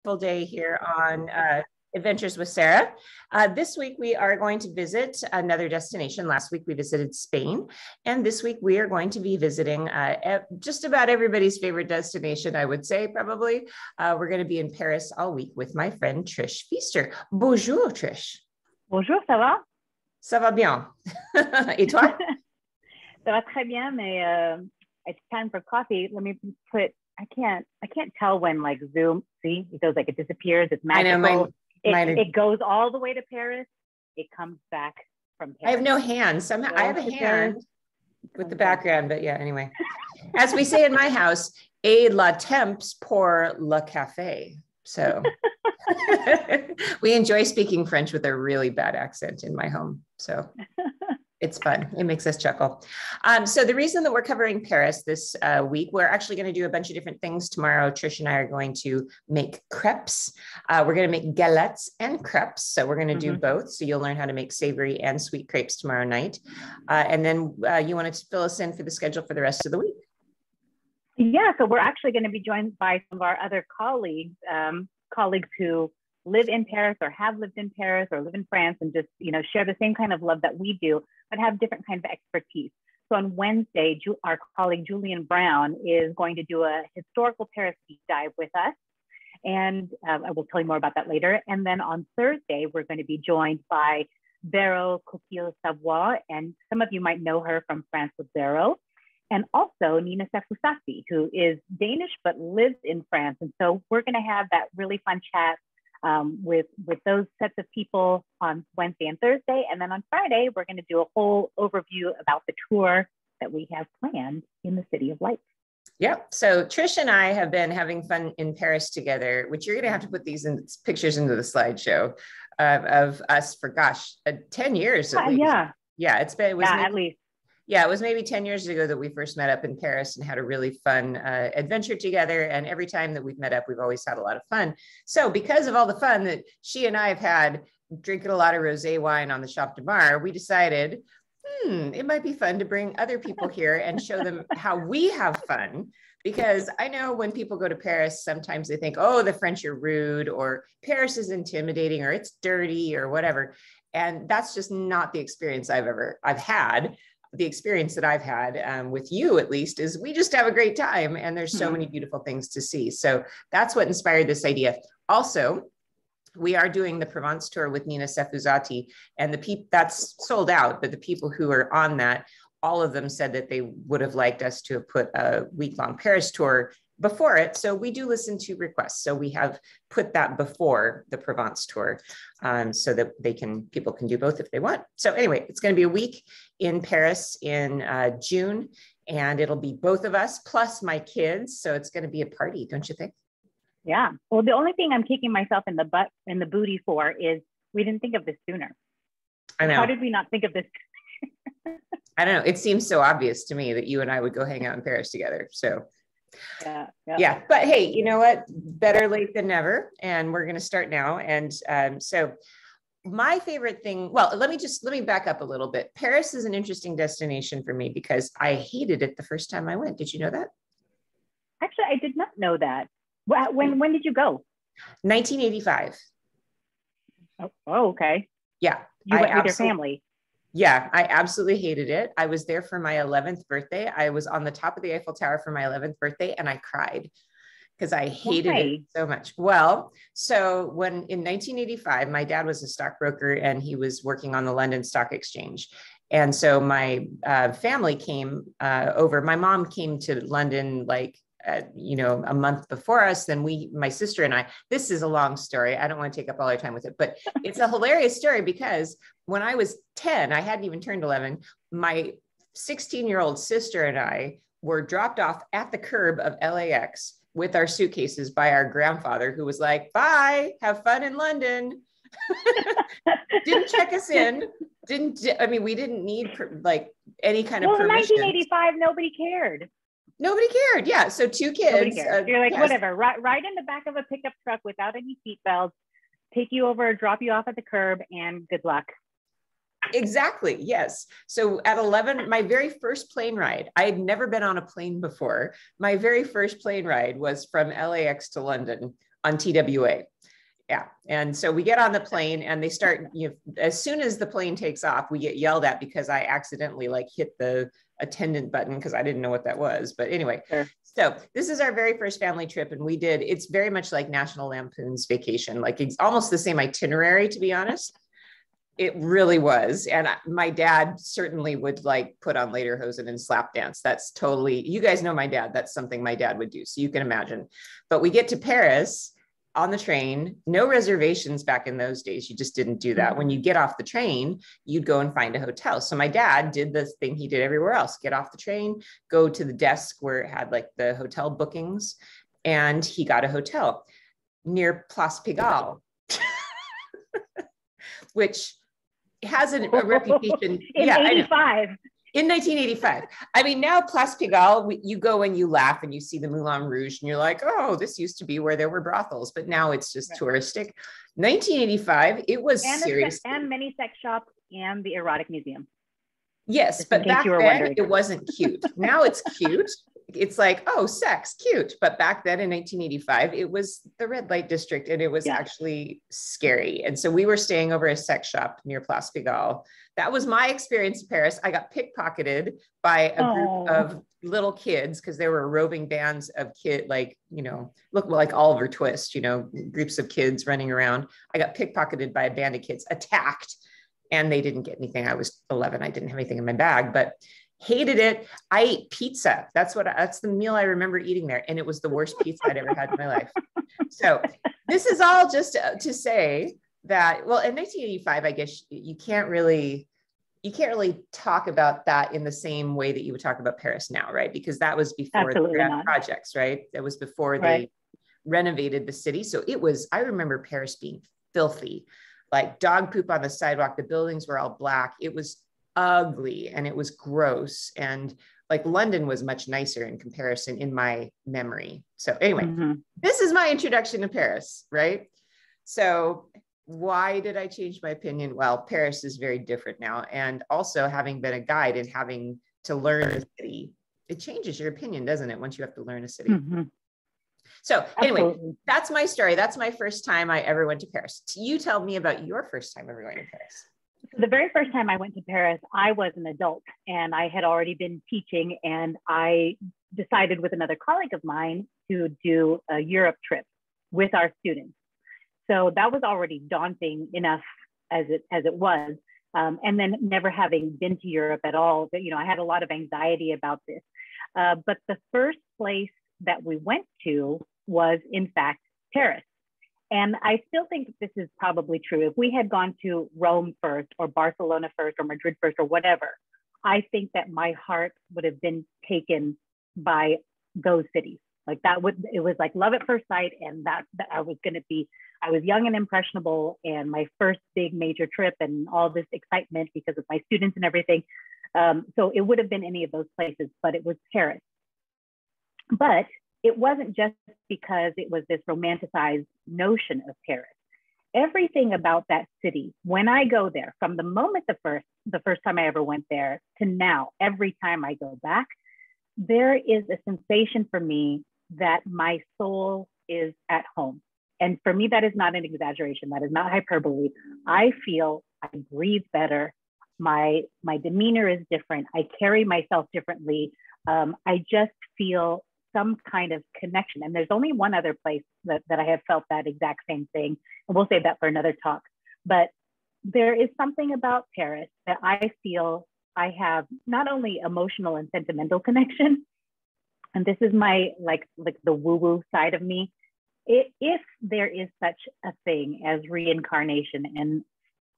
Full day here on Adventures with Sarah. This week we are going to visit another destination. Last week we visited Spain, and this week we are going to be visiting just about everybody's favorite destination, I would say, probably. We're going to be in Paris all week with my friend Trish Feaster. Bonjour, Trish. Bonjour, ça va? Ça va bien. Et toi? Ça va très bien, mais it's time for coffee. Let me put, I can't tell when like Zoom, see, it goes like it disappears. It's magical. I know, it goes all the way to Paris. It comes back from Paris. I have no hand. Somehow I have a hand with the background, but yeah, anyway. As we say in my house, et la temps pour le café. So we enjoy speaking French with a really bad accent in my home. So it's fun. It makes us chuckle. So the reason that we're covering Paris this week, we're actually going to do a bunch of different things tomorrow. Trish and I are going to make crepes. We're going to make galettes and crepes. So we're going to do both. So you'll learn how to make savory and sweet crepes tomorrow night. And then you wanted to fill us in for the schedule for the rest of the week. Yeah, so we're actually going to be joined by some of our other colleagues, colleagues who live in Paris or have lived in Paris or live in France and just, share the same kind of love that we do, but have different kinds of expertise. So on Wednesday, our colleague Julian Brown is going to do a historical Paris deep dive with us. And I will tell you more about that later. And then on Thursday, we're going to be joined by Vero Coquille-Savoie. And some of you might know her from France with Vero. And also Nina Sefusasi, who is Danish, but lives in France. And so we're going to have that really fun chat with those sets of people on Wednesday and Thursday. And then on Friday, we're going to do a whole overview about the tour that we have planned in the City of Lights. Yeah. So Trish and I have been having fun in Paris together, which you're going to have to put these pictures into the slideshow of us for, 10 years at least. Yeah. Yeah. At least. Yeah, it was maybe 10 years ago that we first met up in Paris and had a really fun adventure together. And every time that we've met up, we've always had a lot of fun. So because of all the fun that she and I have had drinking a lot of rosé wine on the Champ de Mars, we decided, it might be fun to bring other people here and show them how we have fun. Because I know when people go to Paris, sometimes they think, oh, the French are rude, or Paris is intimidating, or it's dirty, or whatever. And that's just not the experience I've had. The experience that I've had with you, at least, is we just have a great time, and there's so many beautiful things to see. So that's what inspired this idea. Also, we are doing the Provence tour with Nina Sefusati, and that's sold out, but the people who are on that, all of them said that they would have liked us to have put a week-long Paris tour before it. So we do listen to requests. So we have put that before the Provence tour so that people can do both if they want. So anyway, it's going to be a week in Paris in June, and it'll be both of us plus my kids. So it's going to be a party, don't you think? Yeah. Well, the only thing I'm kicking myself in the booty for is we didn't think of this sooner. I know. How did we not think of this? I don't know. It seems so obvious to me that you and I would go hang out in Paris together. So yeah. But hey, you know what? Better late than never. And we're going to start now. And so my favorite thing, well, let me back up a little bit. Paris is an interesting destination for me because I hated it the first time I went. Did you know that? Actually, I did not know that. When did you go? 1985. Oh, okay. Yeah. You went with your family. Yeah, I absolutely hated it. I was there for my 11th birthday. I was on the top of the Eiffel Tower for my 11th birthday, and I cried because I hated it so much. Well, so when in 1985, my dad was a stockbroker and he was working on the London Stock Exchange. And so my family came over. My mom came to London a month before us. Then my sister and I, this is a long story. I don't want to take up all our time with it, but it's a hilarious story because when I was 10, I hadn't even turned 11. My 16-year-old sister and I were dropped off at the curb of LAX with our suitcases by our grandfather, who was like, bye, have fun in London. Didn't check us in. We didn't need any kind of permission. In 1985, nobody cared. Nobody cared. Yeah. So two kids. You're like, yes. Whatever, ride in the back of a pickup truck without any seatbelts, take you over, drop you off at the curb, and good luck. Exactly. Yes. So at 11, my very first plane ride, I had never been on a plane before. My very first plane ride was from LAX to London on TWA. Yeah. And so we get on the plane and they start, as soon as the plane takes off, we get yelled at because I accidentally like hit the attendant button because I didn't know what that was. But anyway, sure. So this is our very first family trip. And it's very much like National Lampoon's Vacation. Like it's almost the same itinerary, to be honest. It really was. And my dad certainly would like put on lederhosen and slap dance. That's totally, you guys know my dad. That's something my dad would do. So you can imagine. But we get to Paris on the train, no reservations back in those days. You just didn't do that. When you get off the train, you'd go and find a hotel. So my dad did the thing he did everywhere else, get off the train, go to the desk where it had like the hotel bookings, and he got a hotel near Place Pigalle, which has a reputation. In 85. In 1985. I mean, now Place Pigalle, you go and you laugh and you see the Moulin Rouge and you're like, oh, this used to be where there were brothels, but now it's just touristic. 1985, it was serious. And many sex shops and the erotic museum. Yes, but back then it wasn't cute. Now it's cute. It's like, oh, sex, cute. But back then in 1985, it was the red light district and it was actually scary. And so we were staying over a sex shop near Place Pigalle. That was my experience in Paris. I got pickpocketed by a group of little kids because there were roving bands of look like Oliver Twist, groups of kids running around. I got pickpocketed by a band of kids, attacked, and they didn't get anything. I was 11. I didn't have anything in my bag, but hated it. I ate pizza. That's the meal I remember eating there. And it was the worst pizza I'd ever had in my life. So this is all just to say that, well, in 1985, I guess you can't really talk about that in the same way that you would talk about Paris now, right? Because that was before the grand projects, right? That was before they renovated the city. So I remember Paris being filthy, like dog poop on the sidewalk. The buildings were all black. It was ugly and it was gross. And like London was much nicer in comparison in my memory. So anyway, This is my introduction to Paris, right? So why did I change my opinion? Well, Paris is very different now. And also having been a guide and having to learn a city, it changes your opinion, doesn't it? Once you have to learn a city. So anyway, that's my story. That's my first time I ever went to Paris. You tell me about your first time ever going to Paris. The very first time I went to Paris, I was an adult and I had already been teaching, and I decided with another colleague of mine to do a Europe trip with our students. So that was already daunting enough as it was. And then never having been to Europe at all, I had a lot of anxiety about this. But the first place that we went to was in fact Paris. And I still think this is probably true. If we had gone to Rome first or Barcelona first or Madrid first or whatever, I think that my heart would have been taken by those cities. Like it was like love at first sight. And that I was young and impressionable, and my first big major trip and all this excitement because of my students and everything. So it would have been any of those places, but it was Paris. But it wasn't just because it was this romanticized notion of Paris. Everything about that city, when I go there, from the moment the first time I ever went there to now, every time I go back, there is a sensation for me that my soul is at home. And for me, that is not an exaggeration. That is not hyperbole. I feel I breathe better. My demeanor is different. I carry myself differently. I just feel some kind of connection. And there's only one other place that I have felt that exact same thing. And we'll save that for another talk. But there is something about Paris that I feel I have not only emotional and sentimental connection, and this is my like the woo-woo side of me. If there is such a thing as reincarnation and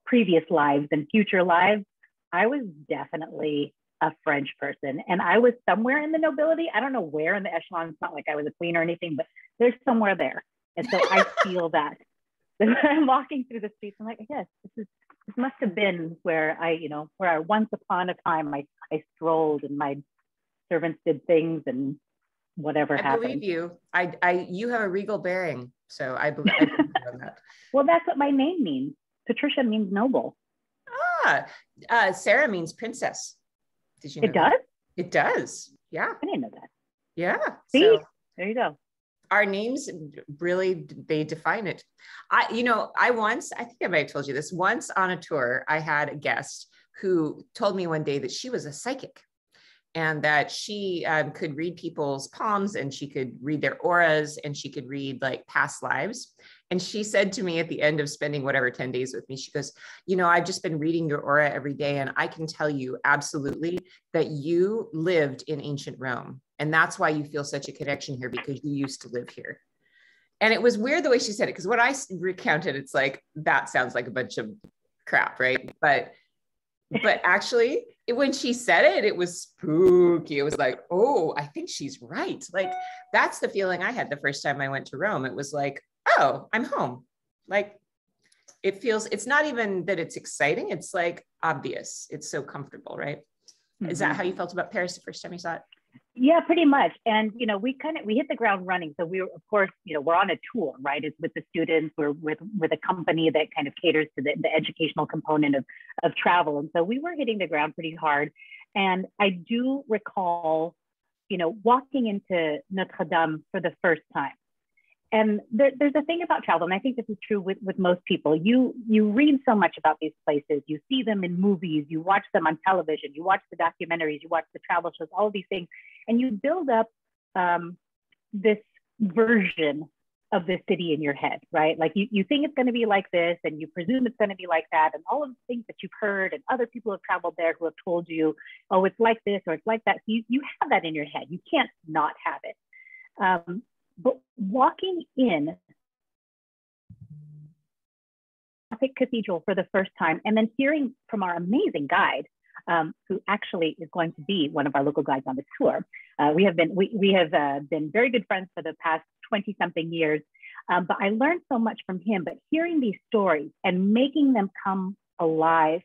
previous lives and future lives, I was definitely a French person, and I was somewhere in the nobility. I don't know where in the echelon. It's not like I was a queen or anything, but there's somewhere there. And so I feel that. I'm walking through the streets, I'm like, yes, this must have been where I once upon a time I strolled and my servants did things and whatever happened. I believe you. You have a regal bearing, so I believe you on that. Well, that's what my name means. Patricia means noble. Sarah means princess. Did you know it does? It does. Yeah. I didn't know that. Yeah. See, there you go. our names really, they define it. I think I might have told you this once on a tour. I had a guest who told me one day that she was a psychic and that she could read people's palms and she could read their auras and she could read like past lives. And she said to me at the end of spending whatever 10 days with me, she goes, I've just been reading your aura every day. And I can tell you absolutely that you lived in ancient Rome. And that's why you feel such a connection here, because you used to live here. And it was weird the way she said it, because when I recounted, it's like, that sounds like a bunch of crap, right? But actually, when she said it, it was spooky. It was like, oh, I think she's right. Like, that's the feeling I had the first time I went to Rome. It was like, oh, I'm home. Like, it's not even that it's exciting. It's like obvious. It's so comfortable, right? Mm-hmm. Is that how you felt about Paris the first time you saw it? Yeah, pretty much. And, we hit the ground running. So we were, of course, we're on a tour, right? It's with the students, we're with a company that kind of caters to the educational component of travel. And so we were hitting the ground pretty hard. And I do recall, walking into Notre Dame for the first time. And there's a thing about travel, and I think this is true with most people. You read so much about these places, you see them in movies, you watch them on television, you watch the documentaries, you watch the travel shows, all of these things, and you build up this version of the city in your head, right? Like you think it's going to be like this, and you presume it's going to be like that, and all of the things that you've heard, and other people have traveled there who have told you, oh, it's like this or it's like that. So you have that in your head. You can't not have it. But walking in Gothic Cathedral for the first time, and then hearing from our amazing guide, who actually is going to be one of our local guides on the tour. We have been very good friends for the past 20-something years, but I learned so much from him. But hearing these stories and making them come alive,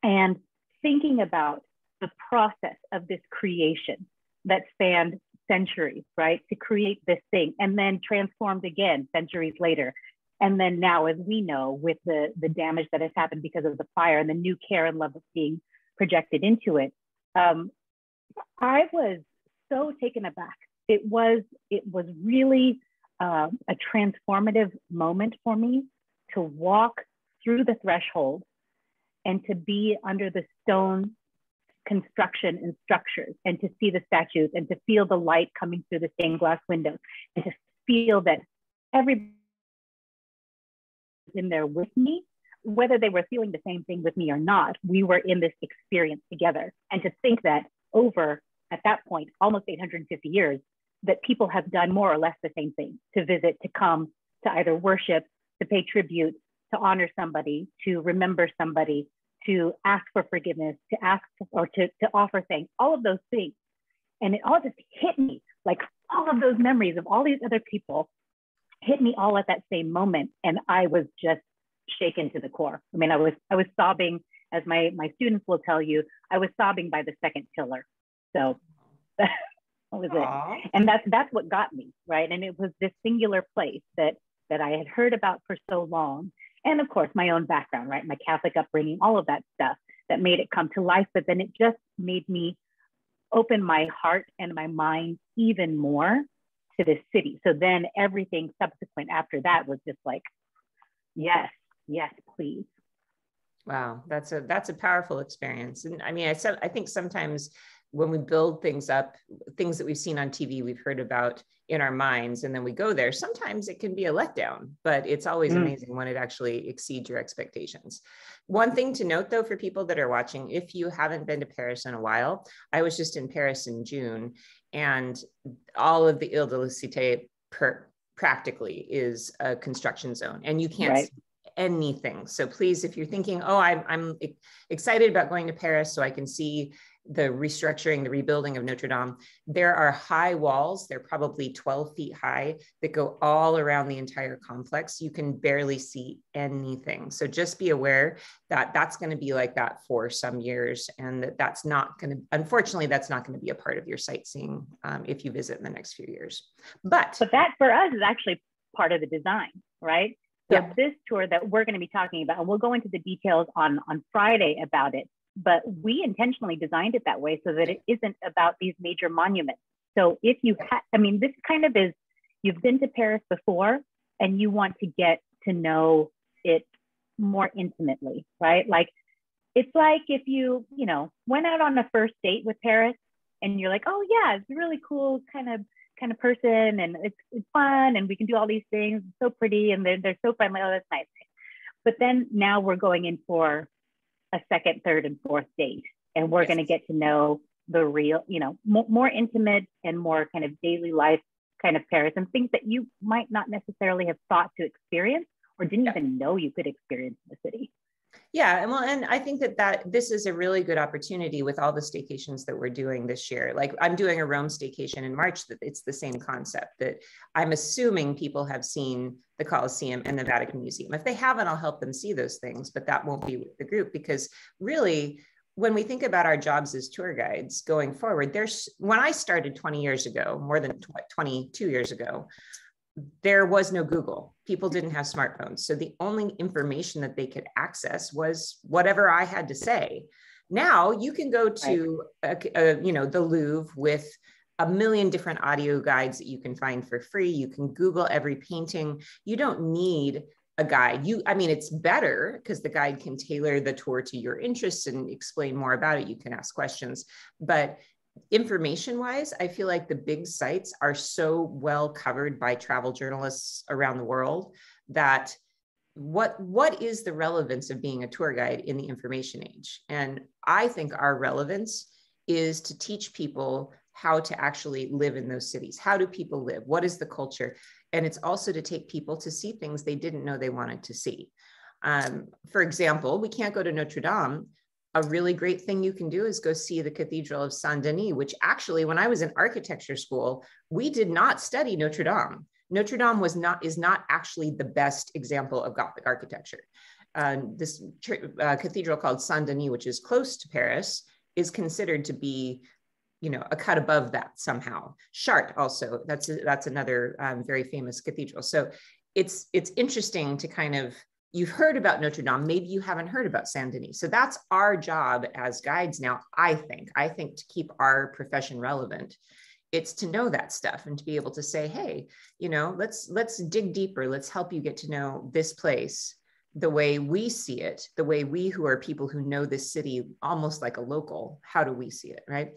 and thinking about the process of this creation that spanned centuries, right, to create this thing, and then transformed again centuries later. And then now, as we know, with the damage that has happened because of the fire and the new care and love that's being projected into it, I was so taken aback. It was really a transformative moment for me to walk through the threshold and to be under the stone construction and structures, and to see the statues, and to feel the light coming through the stained glass windows, and to feel that everybody in there with me, whether they were feeling the same thing with me or not, we were in this experience together. And to think that over, at that point, almost 850 years, that people have done more or less the same thing, to visit, to come, to either worship, to pay tribute, to honor somebody, to remember somebody, to ask for forgiveness, to ask or to offer thanks, all of those things. And it all just hit me, like all of those memories of all these other people hit me all at that same moment. And I was just shaken to the core. I mean, I was sobbing, as my students will tell you, I was sobbing by the second pillar. So that was it. And that's what got me, right? And it was this singular place that I had heard about for so long. And of course, my own background, right? My Catholic upbringing, all of that stuff that made it come to life. But then it just made me open my heart and my mind even more to this city. So then everything subsequent after that was just like, yes, please. Wow, that's a powerful experience. And I mean, I think sometimes when we build things up, things that we've seen on TV, we've heard about in our minds, and then we go there, sometimes it can be a letdown, but it's always amazing when it actually exceeds your expectations. One thing to note though, for people that are watching, if you haven't been to Paris in a while, I was just in Paris in June, and all of the Ile-de-la-Cité practically is a construction zone, and you can't see anything. So please, if you're thinking, oh, I'm excited about going to Paris so I can see the restructuring, the rebuilding of Notre Dame, there are high walls. They're probably 12 feet high that go all around the entire complex. You can barely see anything. So just be aware that that's going to be like that for some years, and that's not going to, unfortunately, that's not going to be a part of your sightseeing if you visit in the next few years. But that for us is actually part of the design, right? So this tour that we're going to be talking about, and we'll go into the details on Friday about it, but we intentionally designed it that way so that it isn't about these major monuments. So if you this kind of is you've been to Paris before and you want to get to know it more intimately, right? Like, it's like if you went out on a first date with Paris and you're like, oh yeah, it's a really cool kind of person, and it's fun, and we can do all these things. It's so pretty, and they're so friendly. Oh, that's nice. But then now we're going in for a second, third, and fourth date, and we're going to get to know the real, more intimate and more kind of daily life kind of Paris, and things that you might not necessarily have thought to experience or didn't even know you could experience in the city. Yeah, and I think that this is a really good opportunity with all the staycations that we're doing this year. Like, I'm doing a Rome staycation in March, that it's the same concept, that I'm assuming people have seen the Colosseum and the Vatican Museum. If they haven't, I'll help them see those things, but that won't be with the group, because really, when we think about our jobs as tour guides going forward, when I started 20 years ago, more than 22 years ago, there was no Google. People didn't have smartphones. So the only information that they could access was whatever I had to say. Now you can go to, the Louvre with a million different audio guides that you can find for free. You can Google every painting. You don't need a guide. It's better because the guide can tailor the tour to your interests and explain more about it. You can ask questions, but information wise, I feel like the big sites are so well covered by travel journalists around the world that what is the relevance of being a tour guide in the information age? And I think our relevance is to teach people how to actually live in those cities. How do people live? What is the culture? And it's also to take people to see things they didn't know they wanted to see. For example, we can't go to Notre Dame. A really great thing you can do is go see the Cathedral of Saint Denis, which actually, when I was in architecture school, we did not study Notre Dame. Notre Dame is not actually the best example of Gothic architecture. This cathedral called Saint Denis, which is close to Paris, is considered to be, a cut above that somehow. Chartres also, that's another very famous cathedral. So it's interesting to kind of, you've heard about Notre Dame, maybe you haven't heard about Saint Denis. So that's our job as guides now, I think to keep our profession relevant, it's to know that stuff and to be able to say, hey, let's dig deeper. Let's help you get to know this place the way we see it, the way we, who are people who know this city almost like a local, how do we see it, right?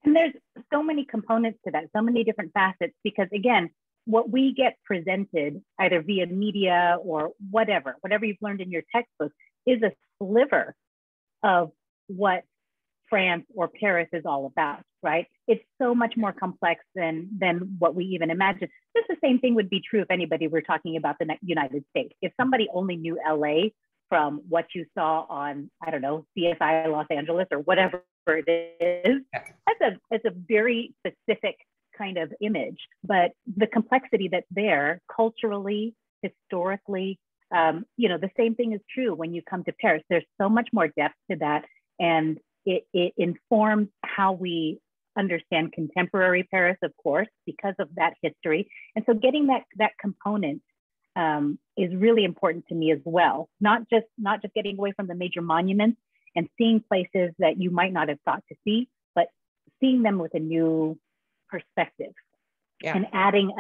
And there's so many components to that, so many different facets, because again, what we get presented either via media or whatever you've learned in your textbook is a sliver of what France or Paris is all about, right? It's so much more complex than what we even imagine. Just the same thing would be true if anybody were talking about the United States. If somebody only knew LA from what you saw on, I don't know, CSI Los Angeles or whatever it is, that's a very specific kind of image, but the complexity that's there culturally, historically, the same thing is true when you come to Paris. There's so much more depth to that, and it informs how we understand contemporary Paris, of course, because of that history. And so getting that component is really important to me as well. Not just getting away from the major monuments and seeing places that you might not have thought to see, but seeing them with a new perspective, and adding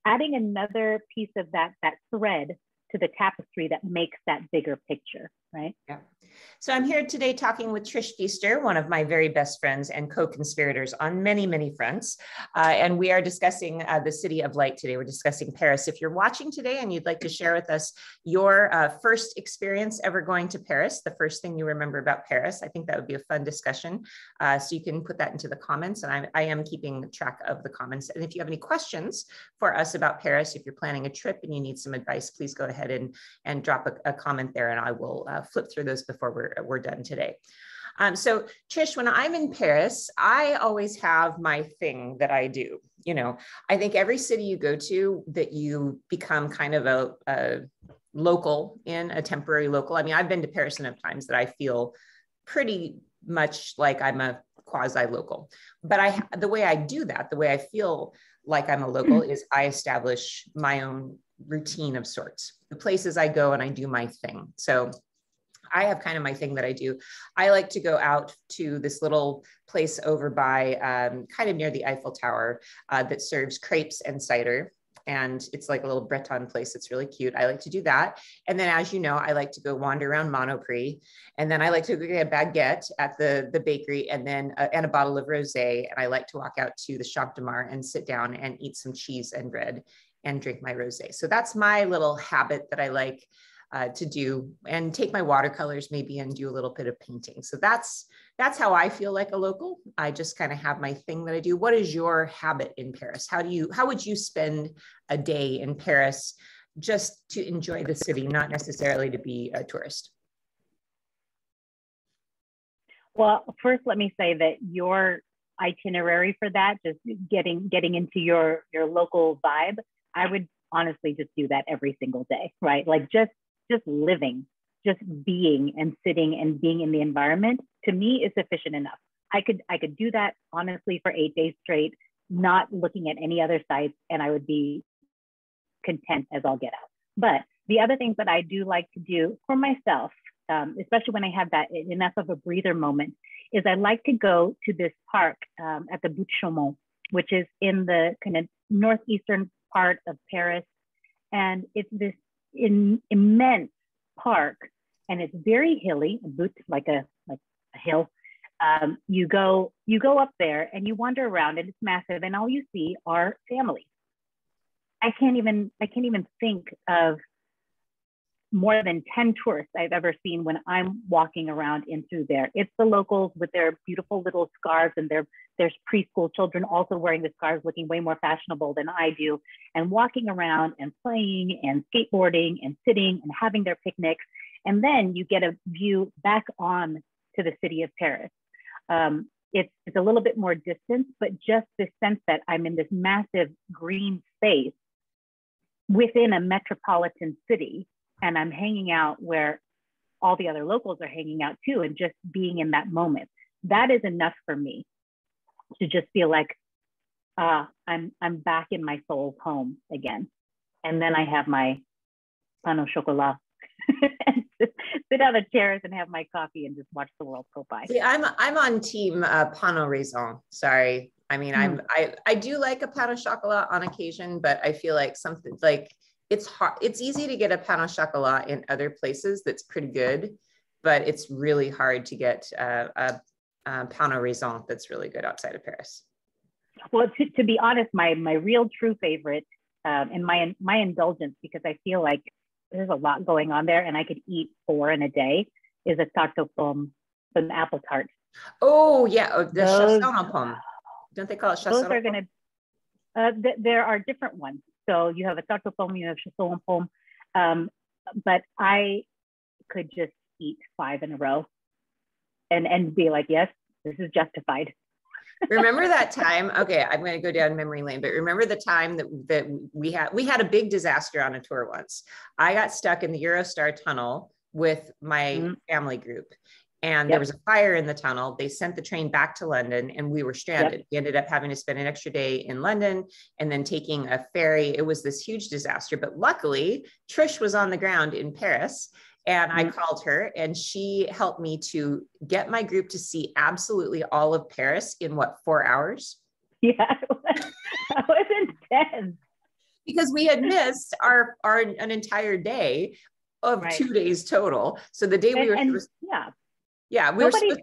another piece of that thread to the tapestry that makes that bigger picture, right? Yeah. So I'm here today talking with Trish Feaster, one of my very best friends and co-conspirators on many, many fronts. And we are discussing the City of Light today. We're discussing Paris. If you're watching today and you'd like to share with us your first experience ever going to Paris, the first thing you remember about Paris, I think that would be a fun discussion. So you can put that into the comments, and I am keeping track of the comments. And if you have any questions for us about Paris, if you're planning a trip and you need some advice, please go ahead and drop a comment there, and I will flip through those before we're done today. So Trish, when I'm in Paris, I always have my thing that I do. I think every city you go to, that you become kind of a local, in a temporary local. I mean, I've been to Paris enough times that I feel pretty much like I'm a quasi-local. But the way I do that, the way I feel like I'm a local, is I establish my own routine of sorts. The places I go and I do my thing. So I have kind of my thing that I do. I like to go out to this little place over by kind of near the Eiffel Tower that serves crepes and cider. And it's like a little Breton place. It's really cute. I like to do that. And then, as you know, I like to go wander around Monoprix. And then I like to go get a baguette at the bakery, and then and a bottle of rosé. And I like to walk out to the Champ de Mars and sit down and eat some cheese and bread and drink my rosé. So that's my little habit that I like to do, and take my watercolors maybe and do a little bit of painting. So that's how I feel like a local. I just kind of have my thing that I do. What is your habit in Paris? How would you spend a day in Paris just to enjoy the city, not necessarily to be a tourist? Well, first, let me say that your itinerary for that, just getting into your local vibe, I would honestly just do that every single day, right? Like just living, just being and sitting and being in the environment, to me is sufficient enough. I could do that honestly for 8 days straight, not looking at any other sites, and I would be content as all get out. But the other things that I do like to do for myself, especially when I have that enough of a breather moment, is I like to go to this park at the Bout de Chaumont, which is in the kind of northeastern part of Paris. And it's this immense park, and it's very hilly, like a hill. You go up there and you wander around, and it's massive, and all you see are families. I can't even think of more than 10 tourists I've ever seen when I'm walking around in through there. It's the locals with their beautiful little scarves, and there's preschool children also wearing the scarves, looking way more fashionable than I do, and walking around and playing and skateboarding and sitting and having their picnics. And then you get a view back on to the city of Paris. It's a little bit more distant, but just this sense that I'm in this massive green space within a metropolitan city, and I'm hanging out where all the other locals are hanging out too, and just being in that moment. That is enough for me to just feel like I'm back in my soul's home again. And then I have my pain au chocolat and sit on the chairs and have my coffee and just watch the world go by. See, I'm on team pain au raisin. Sorry. I mean, I do like a pain au chocolat on occasion, but I feel like something like it's hard. It's easy to get a pain au chocolat in other places that's pretty good, but it's really hard to get a pain au raisin that's really good outside of Paris. Well, to be honest, my real true favorite and my indulgence, because I feel like there's a lot going on there and I could eat 4 in a day, is a tarte aux pommes, an apple tart. Oh yeah, the chausson aux pommes. Don't they call it chausson? Those are going to, there are different ones. So you have a tarte aux pommes, you have chausson aux pommes, but I could just eat 5 in a row and be like, yes, this is justified. Remember that time? Okay, I'm going to go down memory lane, but remember the time that we had a big disaster on a tour once. I got stuck in the Eurostar tunnel with my family group, and there was a fire in the tunnel. They sent the train back to London, and we were stranded. We ended up having to spend an extra day in London and then taking a ferry. It was this huge disaster, but luckily Trish was on the ground in Paris. And I called her, and she helped me to get my group to see absolutely all of Paris in 4 hours? Yeah, that was intense. Because we had missed an entire day of 2 days total. So the day we were nobody's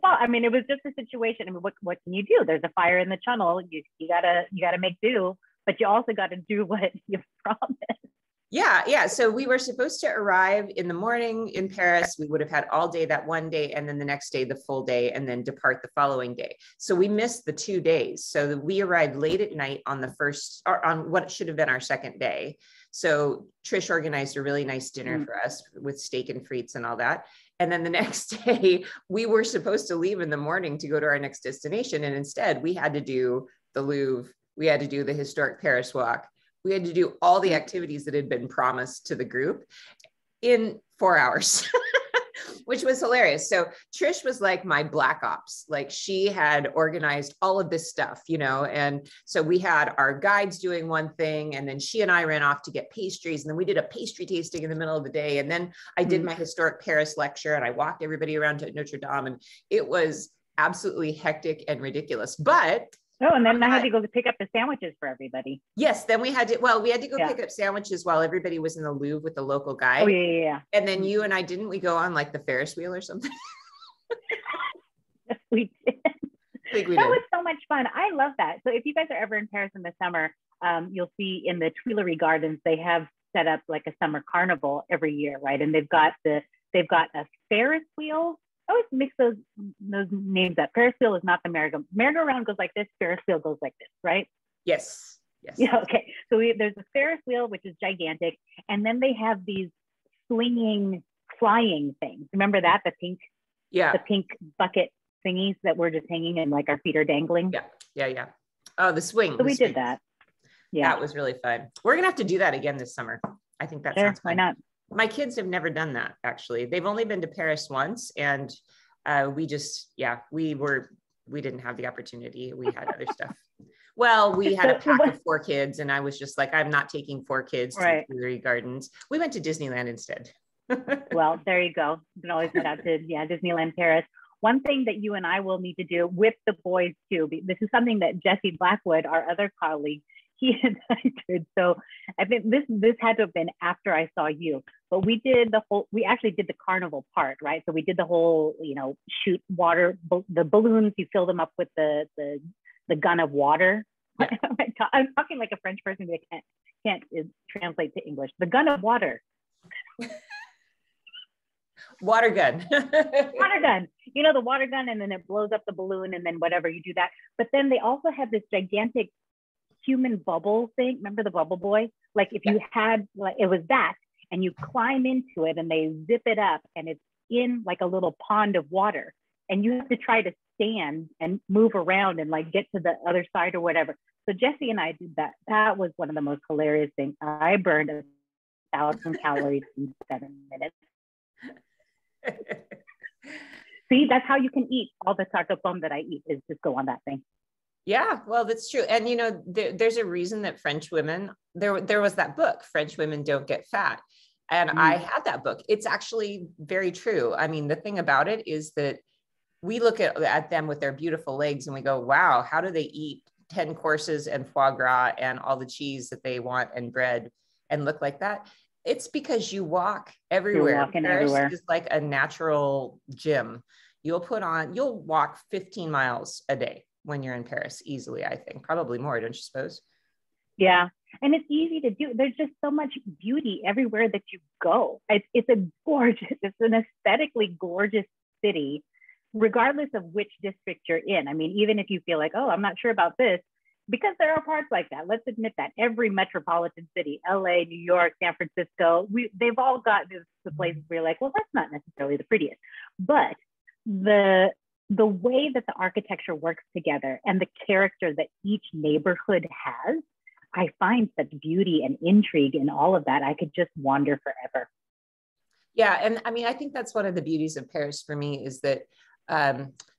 fault. I mean, it was just a situation. I mean, what can you do? There's a fire in the tunnel. You gotta make do, but you also got to do what you promised. Yeah. So we were supposed to arrive in the morning in Paris. We would have had all day that one day, and then the next day, the full day, and then depart the following day. So we missed the 2 days. So we arrived late at night on the first, or on what should have been our second day. So Trish organized a really nice dinner for us with steak and frites and all that. And then the next day, we were supposed to leave in the morning to go to our next destination. And instead, we had to do the Louvre. We had to do the historic Paris walk. We had to do all the activities that had been promised to the group in 4 hours. which was hilarious. So Trish was like my black ops. Like she had organized all of this stuff, you know, and so we had our guides doing one thing, and then she and I ran off to get pastries, and then we did a pastry tasting in the middle of the day, and then I did my historic Paris lecture, and I walked everybody around to Notre Dame, and it was absolutely hectic and ridiculous. But and then I had to go to pick up the sandwiches for everybody. Yes, then we had to go pick up sandwiches while everybody was in the Louvre with the local guide. Oh, yeah. And then you and I, didn't we go on like the Ferris wheel or something? Yes, we did. That was so much fun. I love that. So if you guys are ever in Paris in the summer, you'll see in the Tuileries Gardens, they have set up like a summer carnival every year, right? And they've got a Ferris wheel. I always mix those names up. Ferris wheel is not the merry-go-round. Merry-go-round goes like this. Ferris wheel goes like this, right? Yes. Yeah. Okay. So there's a Ferris wheel, which is gigantic, and then they have these swinging, flying things. Remember that the pink bucket thingies that we're just hanging and like our feet are dangling. Yeah. Oh, the swing. So we did that. Yeah, that was really fun. We're gonna have to do that again this summer. I think that sounds fun. Why not? My kids have never done that, actually. They've only been to Paris once, and we didn't have the opportunity. We had other stuff. Well, we had a pack of 4 kids, and I was just like, I'm not taking 4 kids to the Tuileries Gardens. We went to Disneyland instead. Well, there you go. You can always head out to Disneyland Paris. One thing that you and I will need to do with the boys too, this is something that Jesse Blackwood, our other colleague, he and I did. So I think this had to have been after I saw you, but we actually did the carnival part, right? So we did the whole, shoot water, the balloons, you fill them up with the gun of water. Yeah. I'm talking like a French person that can't translate to English. The gun of water. Water gun. Water gun. The water gun, and then it blows up the balloon, and then whatever, you do that. But then they also have this gigantic human bubble thing. Remember the bubble boy? Like if you had, like, it was that, and you climb into it and they zip it up, and it's in like a little pond of water, and you have to try to stand and move around and like get to the other side or whatever. So Jesse and I did that. That was one of the most hilarious things. I burned 1,000 calories in 7 minutes. See, that's how you can eat all the tarte pomme that I eat, is just go on that thing. Yeah, well, that's true. And, there's a reason that French women, there was that book, French Women Don't Get Fat. And I had that book. It's actually very true. I mean, the thing about it is that we look at them with their beautiful legs and we go, wow, how do they eat 10 courses and foie gras and all the cheese that they want and bread and look like that? It's because you walk everywhere. Paris is like a natural gym. You'll walk 15 miles a day when you're in Paris easily, I think. Probably more, don't you suppose? Yeah. And it's easy to do. There's just so much beauty everywhere that you go. It's an aesthetically gorgeous city, regardless of which district you're in. I mean, even if you feel like, oh, I'm not sure about this, because there are parts like that. Let's admit that every metropolitan city, LA, New York, San Francisco, they've all got the places where you're like, well, that's not necessarily the prettiest. But the way that the architecture works together and the character that each neighborhood has, I find such beauty and intrigue in all of that. I could just wander forever. Yeah. And I mean, I think that's one of the beauties of Paris for me, is that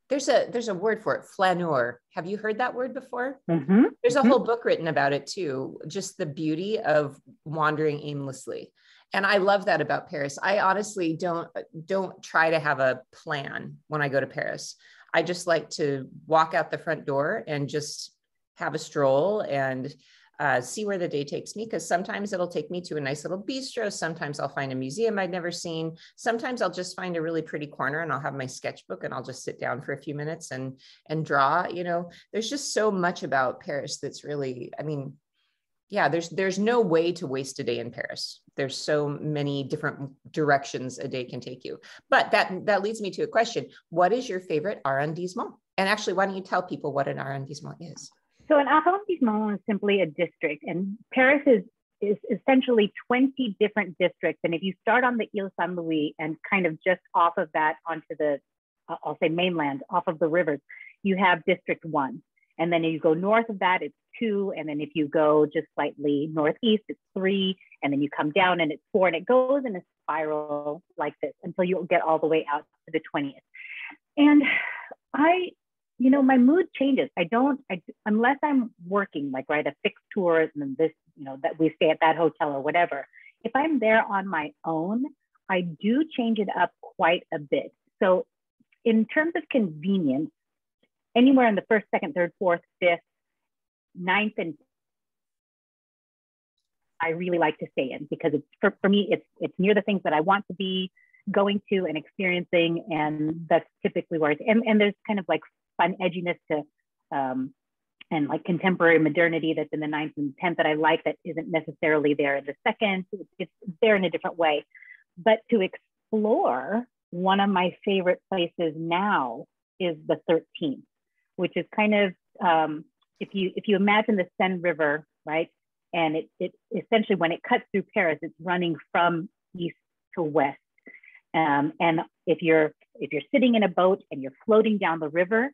there's a word for it, flanneur. Have you heard that word before? Mm-hmm. There's a whole book written about it too, just the beauty of wandering aimlessly. And I love that about Paris. I honestly don't try to have a plan when I go to Paris. I just like to walk out the front door and just have a stroll and see where the day takes me, because sometimes it'll take me to a nice little bistro. Sometimes I'll find a museum I'd never seen. Sometimes I'll just find a really pretty corner and I'll have my sketchbook and I'll just sit down for a few minutes and draw. There's just so much about Paris that's really, I mean, yeah, there's no way to waste a day in Paris. There's so many different directions a day can take you. But that leads me to a question. What is your favorite arrondissement? And actually, why don't you tell people what an arrondissement is? So an arrondissement is simply a district, and Paris is essentially 20 different districts. And if you start on the Ile Saint-Louis and kind of just off of that onto the, I'll say mainland, off of the rivers, you have District 1. And then if you go north of that, it's 2. And then if you go just slightly northeast, it's 3. And then you come down and it's 4. And it goes in a spiral like this until you get all the way out to the 20th. And my mood changes. Unless I'm working, like, right, a fixed tour and this, that we stay at that hotel or whatever. If I'm there on my own, I do change it up quite a bit. So in terms of convenience, anywhere in the 1st, 2nd, 3rd, 4th, 5th, 9th, and I really like to stay in, because it's for me, it's near the things that I want to be going to and experiencing. And that's typically where and there's kind of like fun edginess to and like contemporary modernity that's in the 9th and 10th that I like, that isn't necessarily there in the 2nd. It's there in a different way. But to explore, one of my favorite places now is the 13th, which is kind of, if you imagine the Seine River, right? And it essentially, when it cuts through Paris, it's running from east to west. And if you're sitting in a boat and you're floating down the river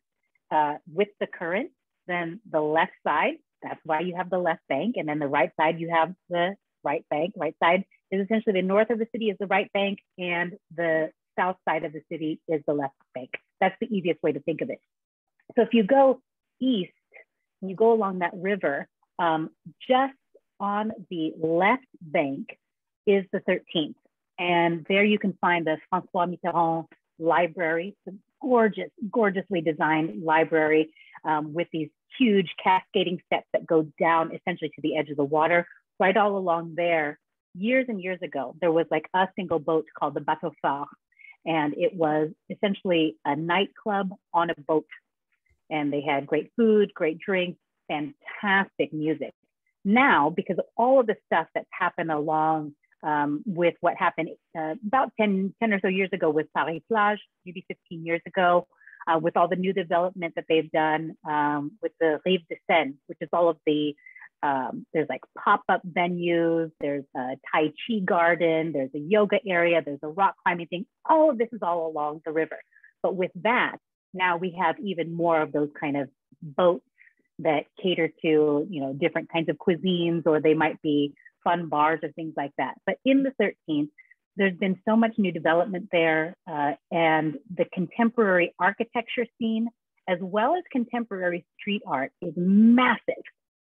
with the current, then the left side, that's why you have the left bank. And then the right side, you have the right bank. Right side is essentially the north of the city is the right bank, and the south side of the city is the left bank. That's the easiest way to think of it. So if you go east, and you go along that river, just on the left bank is the 13th. And there you can find the François Mitterrand Library. It's a gorgeous, gorgeously designed library with these huge cascading steps that go down essentially to the edge of the water. Right all along there, years and years ago, there was like a single boat called the Bateau Phare. And it was essentially a nightclub on a boat. And they had great food, great drinks, fantastic music. Now, because of all of the stuff that's happened along with what happened about 10 or so years ago with Paris Plage, maybe 15 years ago, with all the new development that they've done with the Rive de Seine, which is all of the, there's like pop-up venues, there's a Tai Chi garden, there's a yoga area, there's a rock climbing thing. All of this is all along the river. But with that, now we have even more of those kind of boats that cater to, different kinds of cuisines, or they might be fun bars or things like that. But in the 13th, there's been so much new development there, and the contemporary architecture scene, as well as contemporary street art, is massive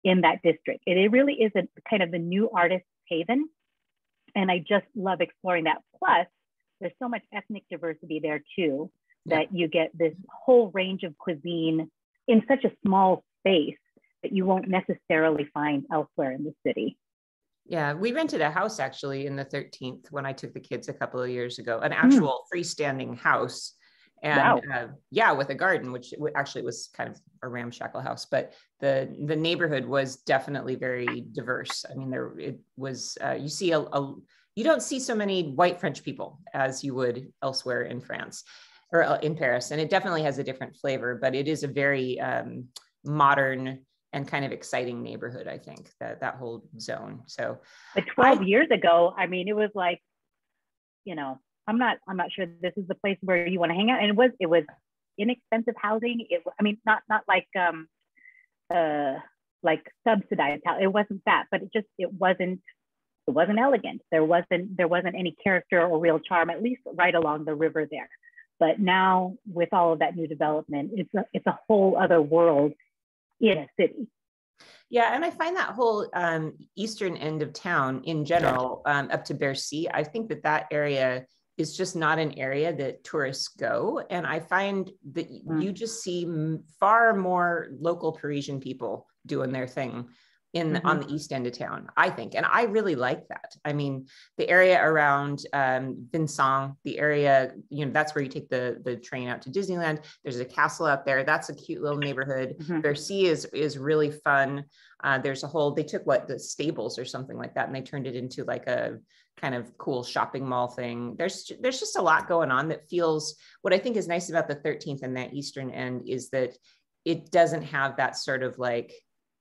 in that district. It really is a kind of the new artist's haven. And I just love exploring that. Plus, there's so much ethnic diversity there too, that you get this whole range of cuisine in such a small space that you won't necessarily find elsewhere in the city. Yeah, we rented a house actually in the 13th when I took the kids a couple of years ago, an actual freestanding house. And with a garden, which actually was kind of a ramshackle house, but the neighborhood was definitely very diverse. I mean, it was, you see you don't see so many white French people as you would elsewhere in France or in Paris. And it definitely has a different flavor, but it is a very modern and kind of exciting neighborhood, I think, that whole zone. So but 12 years ago, I mean, it was like, I'm not sure this is the place where you want to hang out. And it was inexpensive housing. Not like subsidized housing. It wasn't that, but it wasn't elegant. There wasn't any character or real charm, at least right along the river there. But now with all of that new development, it's a whole other world in a city. Yeah, and I find that whole eastern end of town in general, up to Bercy, I think that area is just not an area that tourists go. And I find that you just see far more local Parisian people doing their thing on the east end of town, I think. And I really like that. I mean, the area around Vincent, the area, that's where you take the train out to Disneyland. There's a castle out there. That's a cute little neighborhood. Bercy is really fun. There's they took the stables or something like that, and they turned it into like a kind of cool shopping mall thing. There's just a lot going on that feels, what I think is nice about the 13th and that eastern end is that it doesn't have that sort of like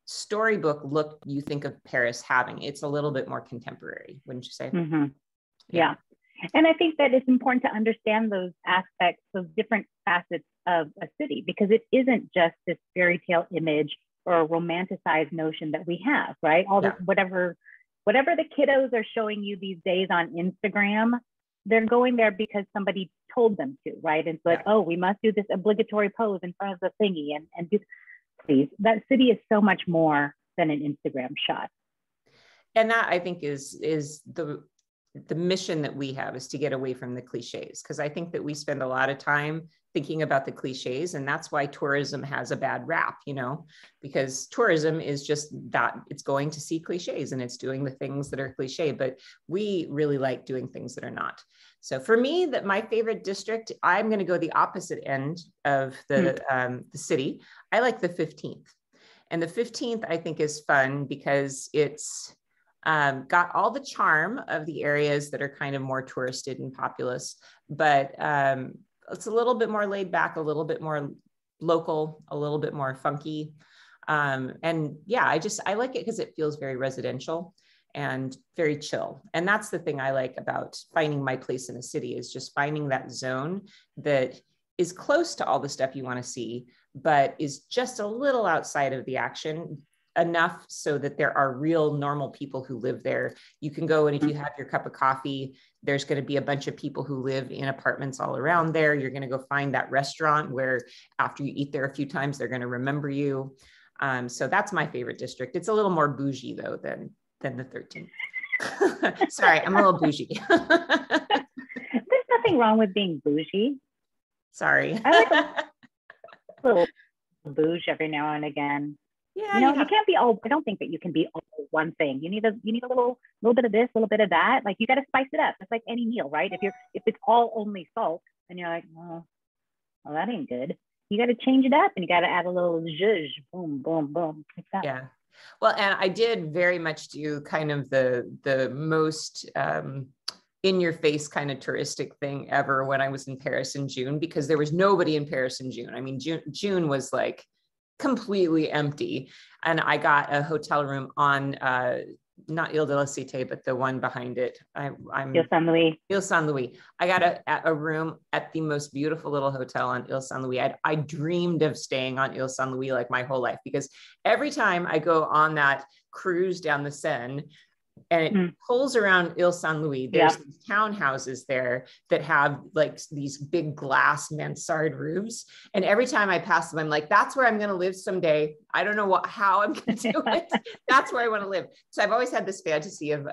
storybook look you think of Paris having. It's a little bit more contemporary, wouldn't you say? Yeah. And I think that it's important to understand those aspects, those different facets of a city, because it isn't just this fairy tale image or a romanticized notion that we have, right? All this, whatever the kiddos are showing you these days on Instagram, they're going there because somebody told them to, right? And it's like, oh, we must do this obligatory pose in front of the thingy, and do, please, that city is so much more than an Instagram shot. And that, I think, is the mission that we have, is to get away from the cliches, because I think that we spend a lot of time thinking about the cliches, and that's why tourism has a bad rap, you know, because tourism is just that, it's going to see cliches and it's doing the things that are cliche, but we really like doing things that are not. So for me, that my favorite district, I'm going to go the opposite end of the city. I like the 15th, and the 15th I think is fun because it's got all the charm of the areas that are kind of more touristed and populous, but it's a little bit more laid back, a little bit more local, a little bit more funky. And yeah, I like it because it feels very residential and very chill. And that's the thing I like about finding my place in a city, is just finding that zone that is close to all the stuff you want to see, but is just a little outside of the action, enough so that there are real normal people who live there. You can go, and if you have your cup of coffee, there's going to be a bunch of people who live in apartments all around there. You're going to go find that restaurant where after you eat there a few times, they're going to remember you. So that's my favorite district. It's a little more bougie though than the 13th. Sorry, I'm a little bougie. There's nothing wrong with being bougie. Sorry. I like a little bougie every now and again. Yeah, you know, you can't be all, I don't think that you can be all one thing. You need a little bit of this, a little bit of that. Like, you got to spice it up. It's like any meal, right? If it's all only salt, then you're like, oh, well, that ain't good. You got to change it up, and you got to add a little zhuzh, boom, boom, boom, like that. Yeah. Well, and I did very much do kind of the most in your face kind of touristic thing ever when I was in Paris in June, because there was nobody in Paris in June. I mean, June was like completely empty. And I got a hotel room on, not Ile de la Cité, but the one behind it. I'm Ile Saint-Louis. Ile Saint-Louis. I got a room at the most beautiful little hotel on Ile Saint-Louis. I dreamed of staying on Ile Saint-Louis like my whole life, because every time I go on that cruise down the Seine, and it pulls around Ile Saint-Louis, there's these townhouses there that have like these big glass mansard roofs. And every time I pass them, I'm like, that's where I'm going to live someday. I don't know how I'm going to do it. That's where I want to live. So I've always had this fantasy of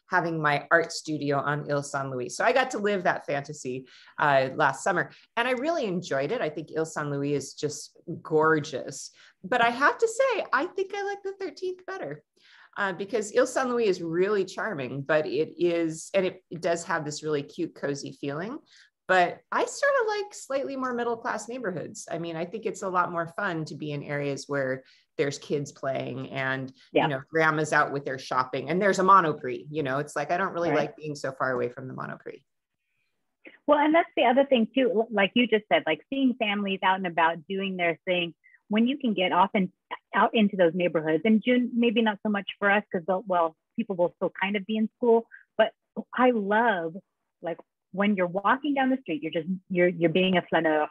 having my art studio on Ile Saint-Louis. So I got to live that fantasy last summer, and I really enjoyed it. I think Ile Saint-Louis is just gorgeous. But I have to say, I think I like the 13th better. Because Ile Saint-Louis is really charming, but it does have this really cute, cozy feeling. But I sort of like slightly more middle-class neighborhoods. I mean, I think it's a lot more fun to be in areas where there's kids playing, and, you know, grandma's out with their shopping, and there's a Monoprix. You know, it's like, I don't really like being so far away from the Monoprix. Well, and that's the other thing too, like you just said, like seeing families out and about doing their thing. When you can get out into those neighborhoods, and June, maybe not so much for us, because people will still kind of be in school, but I love, like, when you're walking down the street, you're being a flâneur,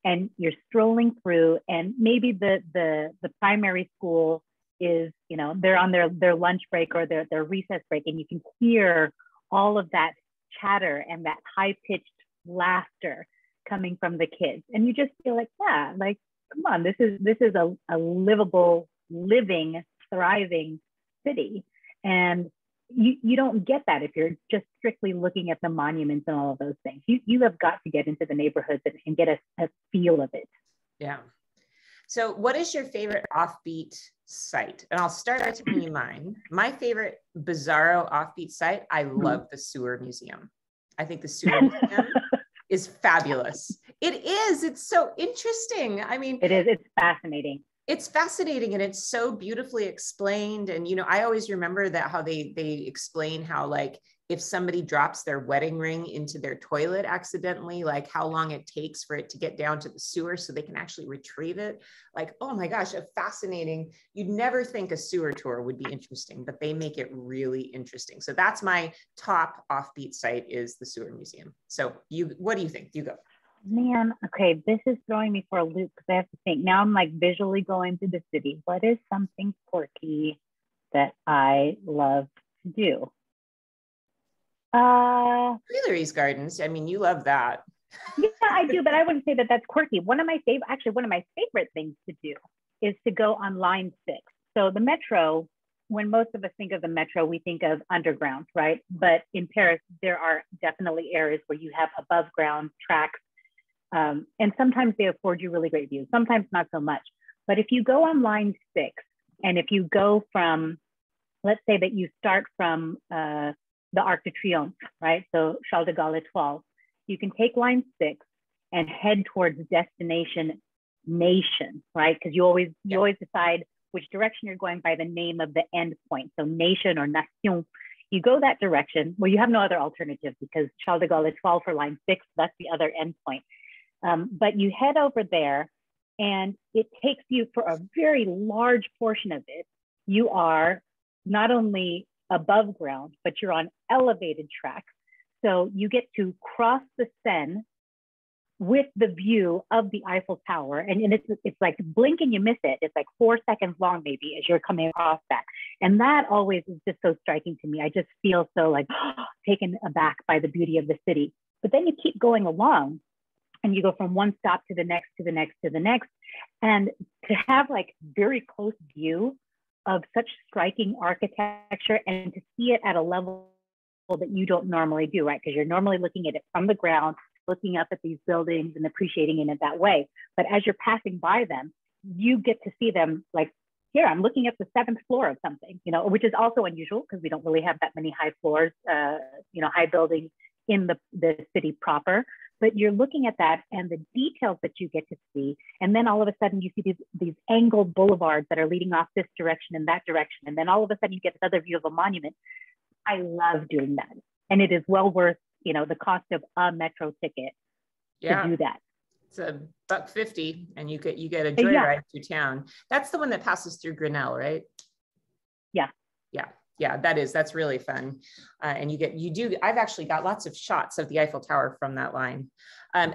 and you're strolling through, and maybe the primary school is, you know, they're on their lunch break or their recess break, and you can hear all of that chatter and that high-pitched laughter coming from the kids, and you just feel like, yeah, like, come on, this is a livable, living, thriving city. And you don't get that if you're just strictly looking at the monuments and all of those things. You have got to get into the neighborhoods and get a feel of it. Yeah. So what is your favorite offbeat site? And I'll start by telling you mine. My favorite bizarro offbeat site, I love the Sewer Museum. I think the Sewer Museum is fabulous. It is. It's so interesting. I mean, it is. It's fascinating. It's fascinating, and it's so beautifully explained. And, you know, I always remember that how they explain how, like, if somebody drops their wedding ring into their toilet accidentally, like how long it takes for it to get down to the sewer so they can actually retrieve it. Like, oh my gosh, a fascinating, you'd never think a sewer tour would be interesting, but they make it really interesting. So that's my top offbeat site, is the sewer museum. So what do you think? You go. Man, okay, this is throwing me for a loop because I have to think. Now I'm like visually going through the city. What is something quirky that I love to do? Tuileries Gardens. I mean, you love that. Yeah, I do, but I wouldn't say that that's quirky. One of my favorite things to do is to go on line 6. So the metro, when most of us think of the metro, we think of underground, right? But in Paris, there are definitely areas where you have above ground tracks. And sometimes they afford you really great views, sometimes not so much. But if you go on line 6, and if you go from, let's say that you start from the Arc de Triomphe, right? So Charles de Gaulle Étoile, you can take line 6 and head towards destination nation, right? Because you always decide which direction you're going by the name of the end point. So nation or nation, you go that direction. Well, you have no other alternative because Charles de Gaulle Étoile for line 6, that's the other end point. But you head over there and it takes you for a very large portion of it. You are not only above ground, but you're on elevated tracks. So you get to cross the Seine with the view of the Eiffel Tower. And it's like blink and you miss it. It's like 4 seconds long, maybe, as you're coming across that. And that always is just so striking to me. I just feel so like taken aback by the beauty of the city. But then you keep going along and you go from one stop to the next, to the next, to the next. And to have like very close view of such striking architecture and to see it at a level that you don't normally do, right? Because you're normally looking at it from the ground, looking up at these buildings and appreciating it that way. But as you're passing by them, you get to see them like, here, I'm looking at the 7th floor of something, you know, which is also unusual because we don't really have that many high floors, high buildings in the city proper. But you're looking at that and the details that you get to see. And then all of a sudden you see these angled boulevards that are leading off this direction and that direction. And then all of a sudden you get another view of a monument. I love doing that. And it is well worth, the cost of a metro ticket to do that. It's $1.50 and you get a joyride through town. That's the one that passes through Grinnell, right? Yeah. Yeah, that's really fun. I've actually got lots of shots of the Eiffel Tower from that line.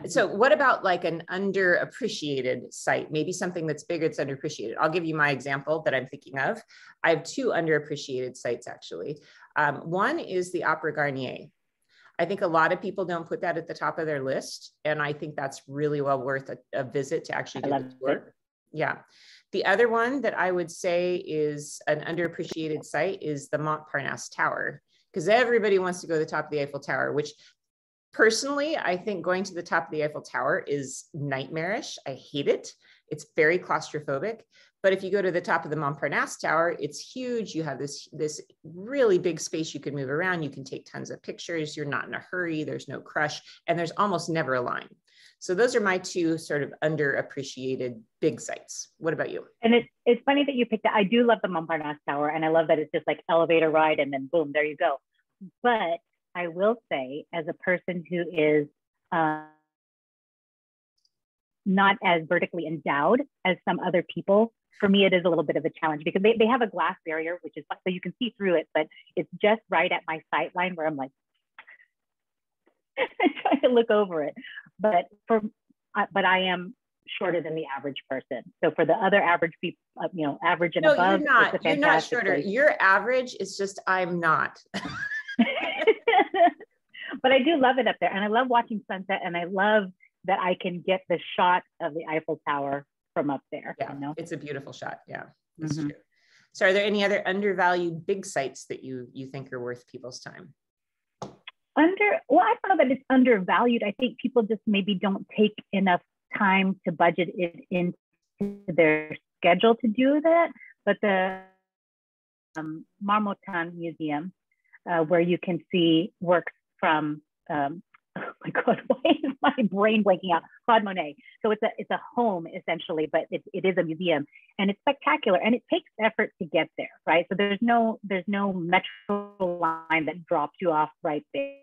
So what about like an underappreciated site? Maybe something that's bigger, it's underappreciated. I'll give you my example that I'm thinking of. I have 2 underappreciated sites, actually. One is the Opera Garnier. I think a lot of people don't put that at the top of their list. And I think that's really well worth a visit to actually do the tour. Yeah. The other one that I would say is an underappreciated site is the Montparnasse Tower, because everybody wants to go to the top of the Eiffel Tower, which personally, I think going to the top of the Eiffel Tower is nightmarish. I hate it. It's very claustrophobic. But if you go to the top of the Montparnasse Tower, it's huge. You have this really big space you can move around. You can take tons of pictures. You're not in a hurry. There's no crush. And there's almost never a line. So those are my 2 sort of underappreciated big sites. What about you? And it's funny that you picked that. I do love the Montparnasse Tower. And I love that it's just like elevator ride and then boom, there you go. But I will say, as a person who is not as vertically endowed as some other people, for me, it is a little bit of a challenge because they have a glass barrier, which is so you can see through it, but it's just right at my sight line where I'm like, trying to look over it. But I am shorter than the average person. So for the other average people, average and above, you're not shorter. Place. You're average. It's just I'm not. But I do love it up there, and I love watching sunset, and I love that I can get the shot of the Eiffel Tower from up there. Yeah, it's a beautiful shot. Yeah, that's true. So are there any other undervalued big sites that you think are worth people's time? I don't know that it's undervalued. I think people just maybe don't take enough time to budget it into their schedule to do that. But the Marmottan Museum, where you can see works from my God, why is my brain blanking out? Claude Monet. So it's a home essentially, but it is a museum, and it's spectacular, and it takes effort to get there, right? So there's no metro line that drops you off right there.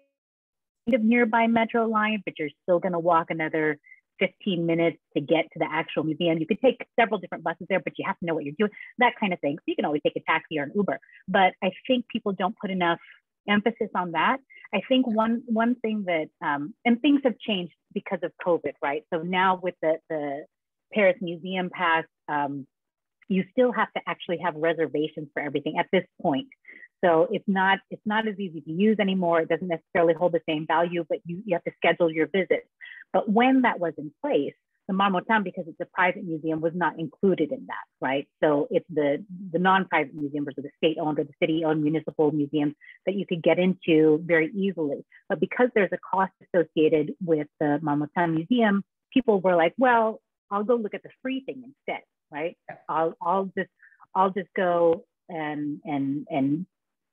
Kind of nearby metro line, but you're still going to walk another 15 minutes to get to the actual museum. You could take several different buses there, but you have to know what you're doing, that kind of thing. So you can always take a taxi or an Uber, but I think people don't put enough emphasis on that. I think one thing that, and things have changed because of COVID, right? So now with the Paris Museum Pass, you still have to actually have reservations for everything at this point. So it's not as easy to use anymore. It doesn't necessarily hold the same value, but you have to schedule your visits. But when that was in place, the Marmottan, because it's a private museum, was not included in that, right? So it's the non-private museums, or the state-owned or the city-owned municipal museums that you could get into very easily. But because there's a cost associated with the Marmottan Museum, people were like, well, I'll go look at the free thing instead, right? I'll just go and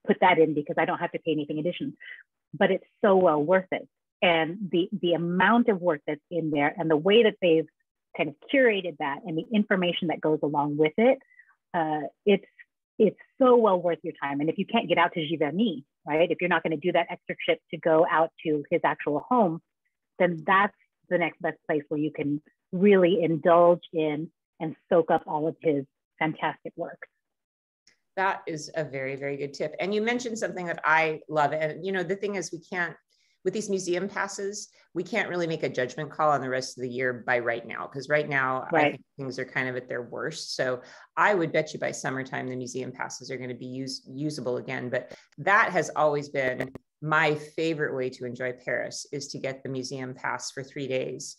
put that in because I don't have to pay anything additional. But it's so well worth it. And the amount of work that's in there and the way that they've kind of curated that and the information that goes along with it, it's so well worth your time. And if you can't get out to Giverny, right, if you're not going to do that extra trip to go out to his actual home, then that's the next best place where you can really indulge in and soak up all of his fantastic work. That is a very, very good tip. And you mentioned something that I love. And, you know, the thing is, we can't, with these museum passes, we can't really make a judgment call on the rest of the year by right now, because right now, right, I think things are kind of at their worst. So I would bet you by summertime, the museum passes are going to be usable again. But that has always been my favorite way to enjoy Paris, is to get the museum pass for 3 days.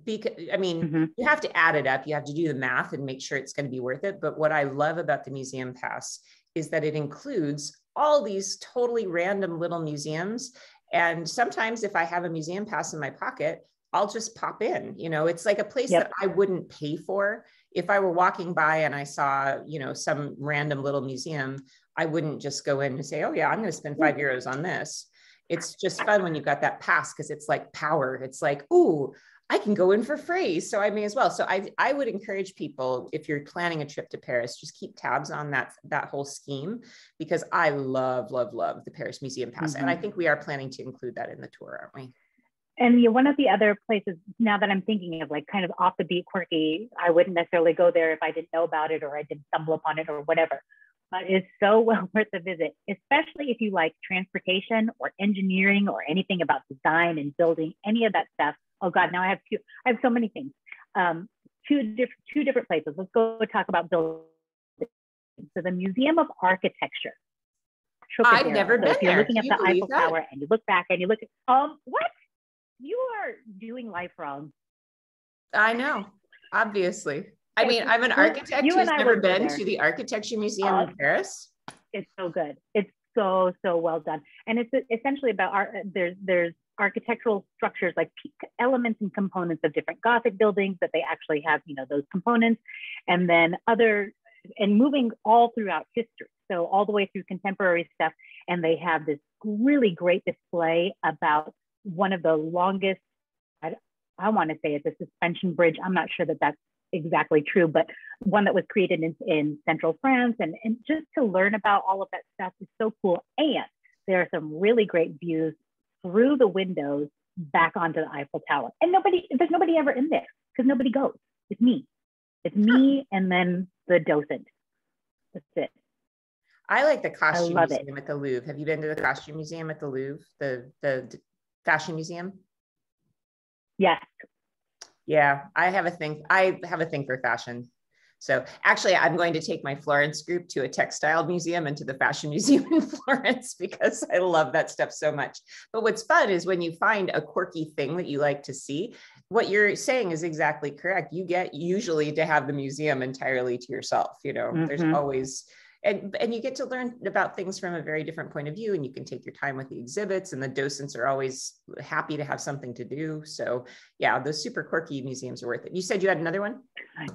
Because, I mean, you have to add it up. You have to do the math and make sure it's going to be worth it. But what I love about the museum pass is that it includes all these totally random little museums. And sometimes if I have a museum pass in my pocket, I'll just pop in. You know, it's like a place that I wouldn't pay for. If I were walking by and I saw, you know, some random little museum, I wouldn't just go in and say, oh yeah, I'm going to spend €5 on this. It's just fun when you've got that pass, because it's like power. It's like, ooh, I can go in for free, so I may as well. So I would encourage people, if you're planning a trip to Paris, just keep tabs on that whole scheme, because I love, love, love the Paris Museum Pass. And I think we are planning to include that in the tour, aren't we? And one of the other places, now that I'm thinking of, like kind of off the beat, quirky, I wouldn't necessarily go there if I didn't know about it or I didn't stumble upon it or whatever, but it's so well worth a visit, especially if you like transportation or engineering or anything about design and building, any of that stuff. Oh God, now I have so many things. Two different places. Let's go talk about buildings. So the Museum of Architecture. I've never been there. If you're looking at the Eiffel Tower and you look back and you look at, what? You are doing life wrong. I know, obviously. I mean, I'm an architect who's never been to the Architecture Museum in Paris. It's so good. It's so well done. And it's essentially about art. There's architectural structures, like elements and components of different Gothic buildings that they actually have, you know, those components, and then and moving all throughout history. So all the way through contemporary stuff. And they have this really great display about one of the longest, I want to say it's a suspension bridge. I'm not sure that that's exactly true, but one that was created in central France. And just to learn about all of that stuff is so cool. And there are some really great views through the windows back onto the Eiffel Tower. And there's nobody ever in there, because nobody goes. It's me. It's me and then the docent. That's it. I like the costume museum at the Louvre. Have you been to the costume museum at the Louvre, the fashion museum? Yes. Yeah, I have a thing for fashion. So actually, I'm going to take my Florence group to a textile museum and to the fashion museum in Florence, because I love that stuff so much. But what's fun is when you find a quirky thing that you like to see, what you're saying is exactly correct. You get usually to have the museum entirely to yourself. You know, there's always, and you get to learn about things from a very different point of view, and you can take your time with the exhibits, and the docents are always happy to have something to do. So yeah, those super quirky museums are worth it. You said you had another one?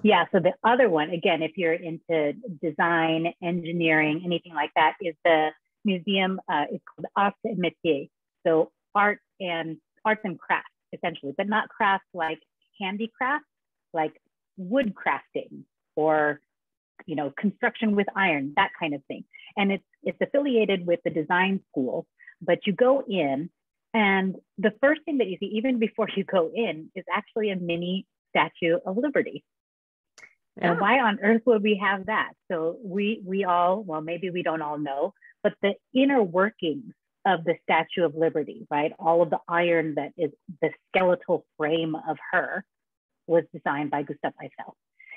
Yeah, so the other one, again, if you're into design, engineering, anything like that, is the museum, it's called Arts et Métiers. So art and arts and crafts essentially, but not crafts like handicraft, like wood crafting or, you know, construction with iron, that kind of thing. And it's affiliated with the design school, but you go in and the first thing that you see, even before you go in, is actually a mini Statue of Liberty. Yeah. And why on earth would we have that? So we all, well, maybe we don't all know, but the inner workings of the Statue of Liberty, right? All of the iron that is the skeletal frame of her was designed by Gustave Eiffel.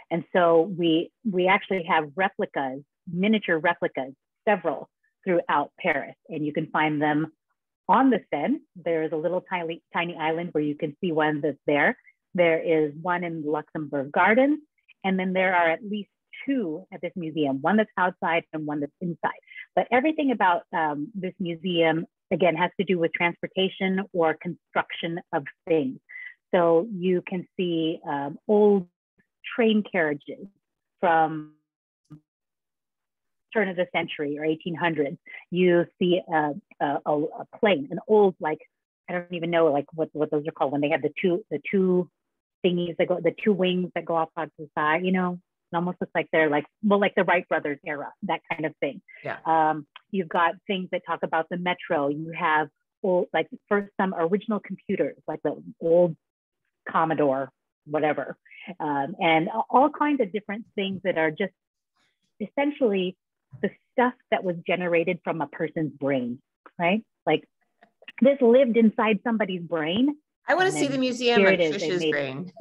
And so we actually have replicas, miniature replicas, several throughout Paris, and you can find them on the Seine. There's a little tiny island where you can see one that's there. There is one in Luxembourg Gardens, and then there are at least two at this museum, one that's outside and one that's inside. But everything about this museum, again, has to do with transportation or construction of things. So you can see old train carriages from turn of the century or 1800s. You see a plane, an old, like, I don't even know like what those are called when they have the two thingies that go, the two wings that go off to the side, you know, it almost looks like they're like, well, like the Wright brothers era, that kind of thing. Yeah. You've got things that talk about the metro. You have old, like first some original computers, like the old Commodore, whatever. And all kinds of different things that are just essentially the stuff that was generated from a person's brain, right? Like this lived inside somebody's brain. I want to see the museum of Trish's brain.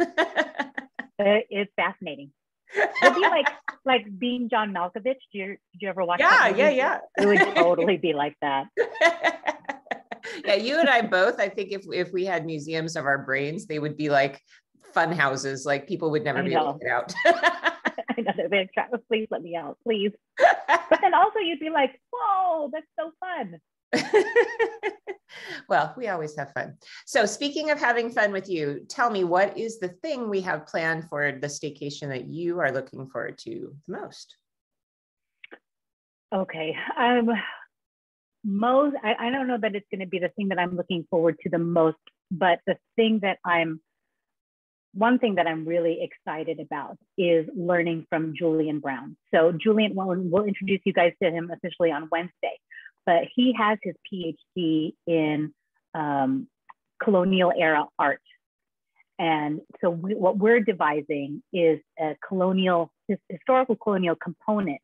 It's fascinating. It'd be like being John Malkovich. Did you ever watch that movie? Yeah. It would totally be like that. Yeah, you and I both, I think if we had museums of our brains, they would be like fun houses, like people would never be able to get out. I know, they'd be like, please let me out, please. But then also you'd be like, whoa, that's so fun. Well, we always have fun. So speaking of having fun with you, tell me, what is the thing we have planned for the staycation that you are looking forward to the most? Okay. I don't know that it's going to be the thing that I'm looking forward to the most, but one thing that I'm really excited about is learning from Julian Brown. So Julian, we'll introduce you guys to him officially on Wednesday, but he has his PhD in colonial era art. And so what we're devising is a historical colonial component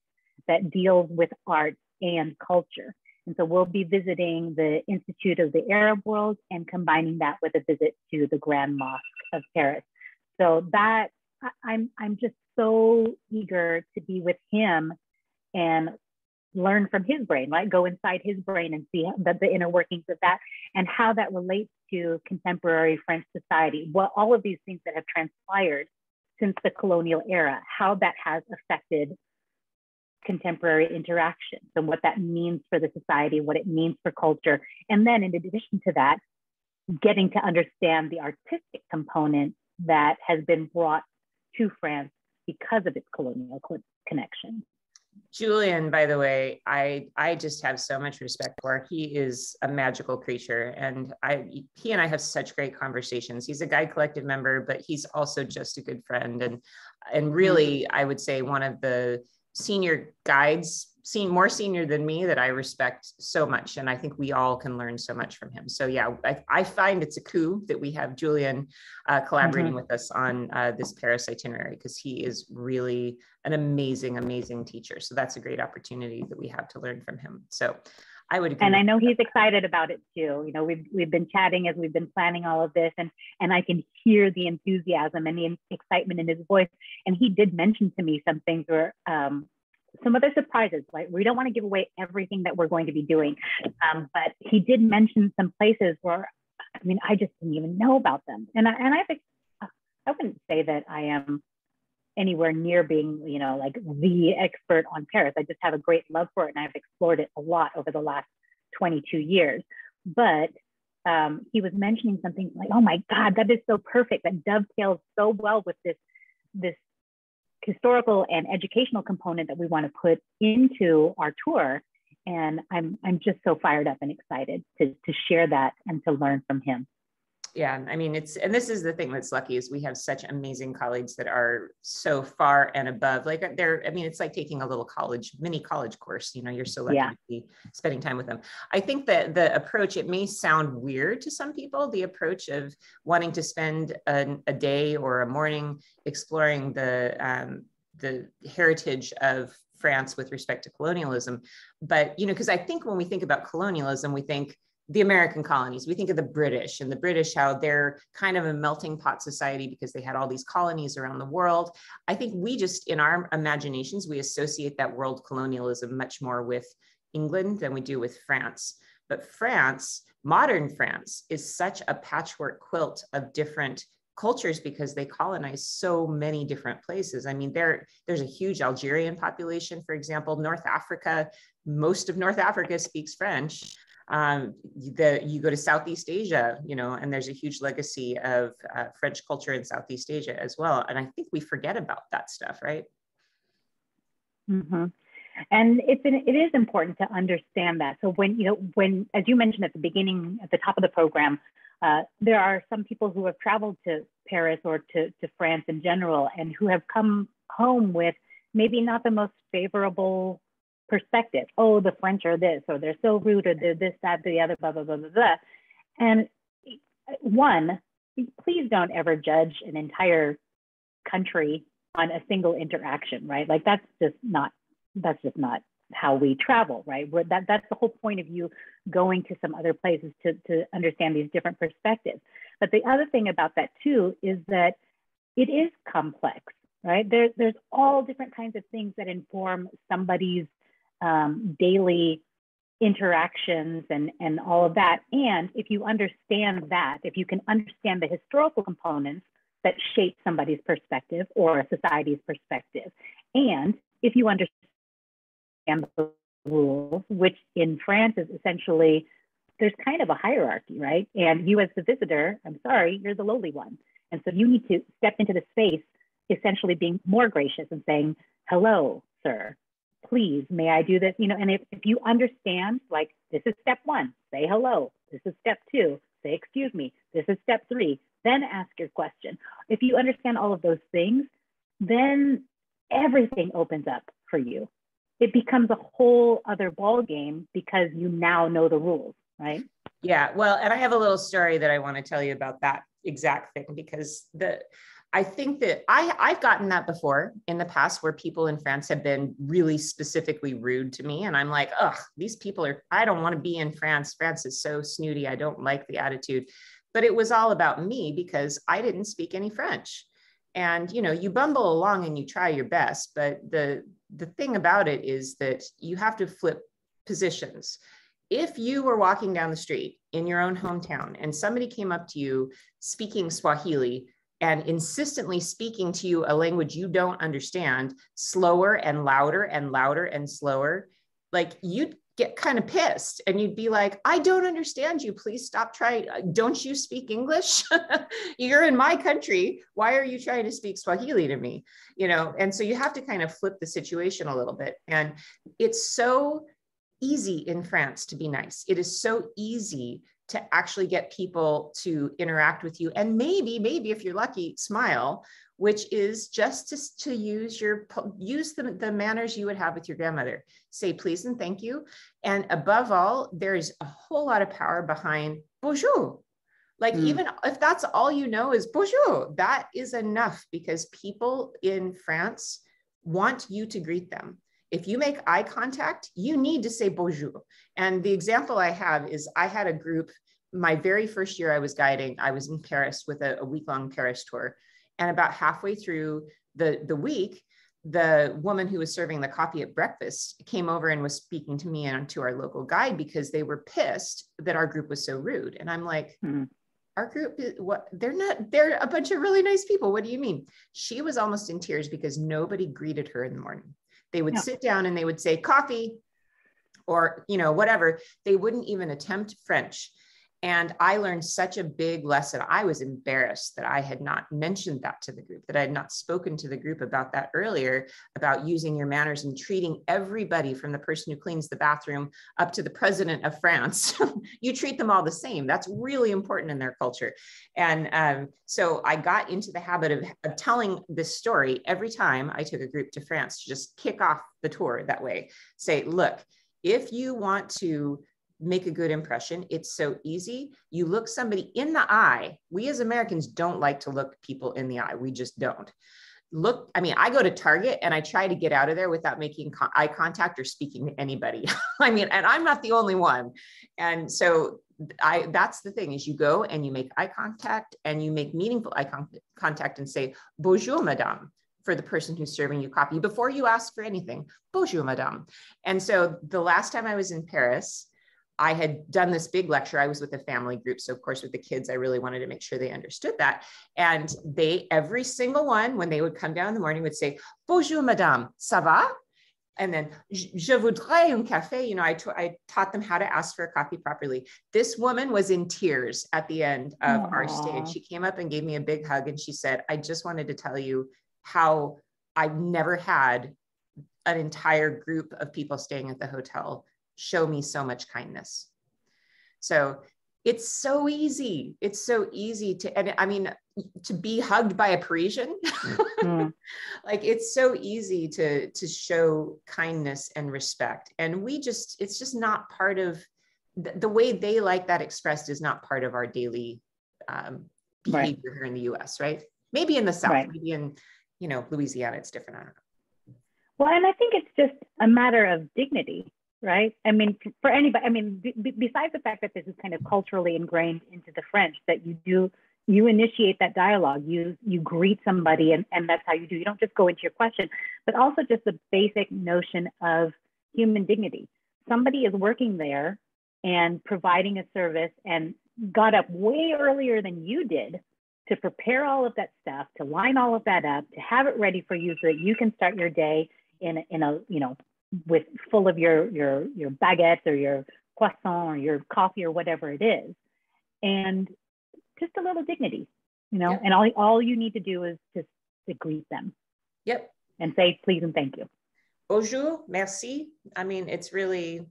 that deals with art and culture. And so we'll be visiting the Institute of the Arab World and combining that with a visit to the Grand Mosque of Paris. So that I'm just so eager to be with him and learn from his brain, right? Go inside his brain and see the inner workings of that and how that relates to contemporary French society. What all of these things that have transpired since the colonial era, how that has affected contemporary interactions and what that means for the society, what it means for culture. And then in addition to that, getting to understand the artistic component that has been brought to France because of its colonial connection. Julian, by the way, I just have so much respect for. He is a magical creature, and he and I have such great conversations. He's a Guide Collective member, but he's also just a good friend, and really, I would say one of the senior guides, more senior than me, that I respect so much. And I think we all can learn so much from him. So yeah, I find it's a coup that we have Julian collaborating with us on this Paris itinerary, because he is really an amazing, amazing teacher. So that's a great opportunity that we have to learn from him. So I would agree. And I know he's excited about it too. You know, we've been chatting as we've been planning all of this, and I can hear the enthusiasm and the excitement in his voice. And he did mention to me some things where some other surprises, like we don't want to give away everything that we're going to be doing. But he did mention some places where, I mean, I just didn't even know about them. And I wouldn't say that I am anywhere near being, you know, like the expert on Paris. I just have a great love for it, and I've explored it a lot over the last 22 years. But he was mentioning something like, oh my God, that is so perfect. That dovetails so well with this historical and educational component that we want to put into our tour. And I'm just so fired up and excited to share that and to learn from him. Yeah, I mean, and this is the thing that's lucky is we have such amazing colleagues that are so far and above. Like I mean, it's like taking a little mini college course. You know, you're so lucky to be spending time with them. I think that the approach, it may sound weird to some people, the approach of wanting to spend a day or a morning exploring the heritage of France with respect to colonialism. But, you know, because I think when we think about colonialism, we think the American colonies, we think of the British, and the British, how they're kind of a melting pot society because they had all these colonies around the world. I think we just, in our imaginations, we associate that world colonialism much more with England than we do with France. But France, modern France, is such a patchwork quilt of different cultures because they colonize so many different places. I mean, there's a huge Algerian population, for example. North Africa, most of North Africa speaks French. You go to Southeast Asia, you know, and there's a huge legacy of French culture in Southeast Asia as well. And I think we forget about that stuff, right? Mm-hmm. And it is important to understand that. So when, as you mentioned at the beginning, at the top of the program, there are some people who have traveled to Paris or to France in general, and who have come home with maybe not the most favorable perspective. Oh, the French are this, or they're so rude, or they're this, that, the other, blah, blah, blah, blah, blah. And one, please don't ever judge an entire country on a single interaction, right? Like that's just not how we travel, right? That's the whole point of you going to some other places to understand these different perspectives. But the other thing about that too is that it is complex, right? There's all different kinds of things that inform somebody's daily interactions and all of that. And if you understand that, if you can understand the historical components that shape somebody's perspective or a society's perspective, and if you understand the rules, which in France is essentially, there's kind of a hierarchy, right? And you as the visitor, I'm sorry, you're the lowly one. And so you need to step into the space, essentially being more gracious and saying, hello, sir, please, may I do this? You know, and if you understand, like, this is step one, say hello. This is step two, say, excuse me. This is step three, then ask your question. If you understand all of those things, then everything opens up for you. It becomes a whole other ball game because you now know the rules, right? Yeah, well, and I have a little story that I want to tell you about that exact thing, because I think that I've gotten that before in the past where people in France have been really specifically rude to me. And I'm like, ugh, these people I don't want to be in France. France is so snooty. I don't like the attitude. But it was all about me because I didn't speak any French. And, you know, you bumble along and you try your best. But the thing about it is that you have to flip positions. If you were walking down the street in your own hometown and somebody came up to you speaking Swahili and insistently speaking to you a language you don't understand, slower and louder and louder and slower, like you'd get kind of pissed and you'd be like, I don't understand you. Please stop trying. Don't you speak English? You're in my country. Why are you trying to speak Swahili to me? You know, and so you have to kind of flip the situation a little bit. And it's so easy in France to be nice. It is so easy to actually get people to interact with you. And maybe if you're lucky, smile, which is just to use the manners you would have with your grandmother. Say please and thank you. And above all, there's a whole lot of power behind bonjour. Like even if that's all you know is bonjour, that is enough, because people in France want you to greet them. If you make eye contact, you need to say bonjour. And the example I have is I had a group, my very first year I was guiding, I was in Paris with a week-long Paris tour. And about halfway through the week, the woman who was serving the coffee at breakfast came over and was speaking to me and to our local guide because they were pissed that our group was so rude. And I'm like, our group, they're a bunch of really nice people. What do you mean? She was almost in tears because nobody greeted her in the morning. They would sit down and they would say coffee or, you know, whatever. They wouldn't even attempt French. And I learned such a big lesson. I was embarrassed that I had not mentioned that to the group, that I had not spoken to the group about that earlier, about using your manners and treating everybody from the person who cleans the bathroom up to the president of France. You treat them all the same. That's really important in their culture. And so I got into the habit of telling this story every time I took a group to France, to just kick off the tour that way. Say, look, if you want to make a good impression, it's so easy. You look somebody in the eye. We as Americans don't like to look people in the eye. We just don't. Look, I mean, I go to Target and I try to get out of there without making eye contact or speaking to anybody. I mean, and I'm not the only one. And so that's the thing, is you go and you make eye contact, and you make meaningful eye contact and say, bonjour, madame, for the person who's serving you coffee before you ask for anything. Bonjour, madame. And so the last time I was in Paris, I had done this big lecture. I was with a family group. So of course, with the kids, I really wanted to make sure they understood that. And every single one, when they would come down in the morning, would say, bonjour, madame, ça va? And then, je voudrais un café. You know, I taught them how to ask for a coffee properly. This woman was in tears at the end of our stay. And she came up and gave me a big hug. And she said, I just wanted to tell you how I've never had an entire group of people staying at the hotel show me so much kindness. So it's so easy. It's so easy to, and I mean, to be hugged by a Parisian, like it's so easy to show kindness and respect. And it's just not part of the way they like that expressed, is not part of our daily behavior here in the US, right? Maybe in the South, maybe in, Louisiana, it's different. I don't know. Well, and I think it's just a matter of dignity. Right. I mean, for anybody, I mean, besides the fact that this is kind of culturally ingrained into the French, that you initiate that dialogue, you greet somebody, and that's how you do. You don't just go into your question, but also just the basic notion of human dignity. Somebody is working there and providing a service and got up way earlier than you did to prepare all of that stuff, to line all of that up, to have it ready for you so that you can start your day in a with full of your baguettes or your croissant or your coffee or whatever it is, and just a little dignity, and all you need to do is just to greet them. Yep. And say please and thank you. Bonjour, merci. I mean, it's really,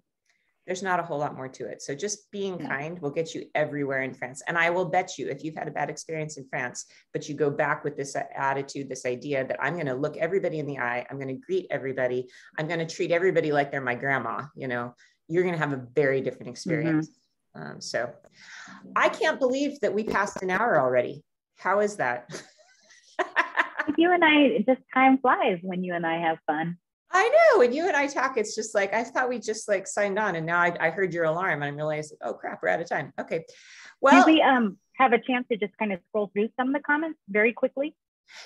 there's not a whole lot more to it. So just being kind will get you everywhere in France. And I will bet you, if you've had a bad experience in France, but you go back with this attitude, this idea that I'm going to look everybody in the eye, I'm going to greet everybody, I'm going to treat everybody like they're my grandma, you're going to have a very different experience. So I can't believe that we passed an hour already. How is that? You and I, just time flies when you and I have fun. I know. When you and I talk, it's just like, I thought we just like signed on, and now I heard your alarm and I realized, oh crap, we're out of time. Okay. Well, do we have a chance to just kind of scroll through some of the comments very quickly?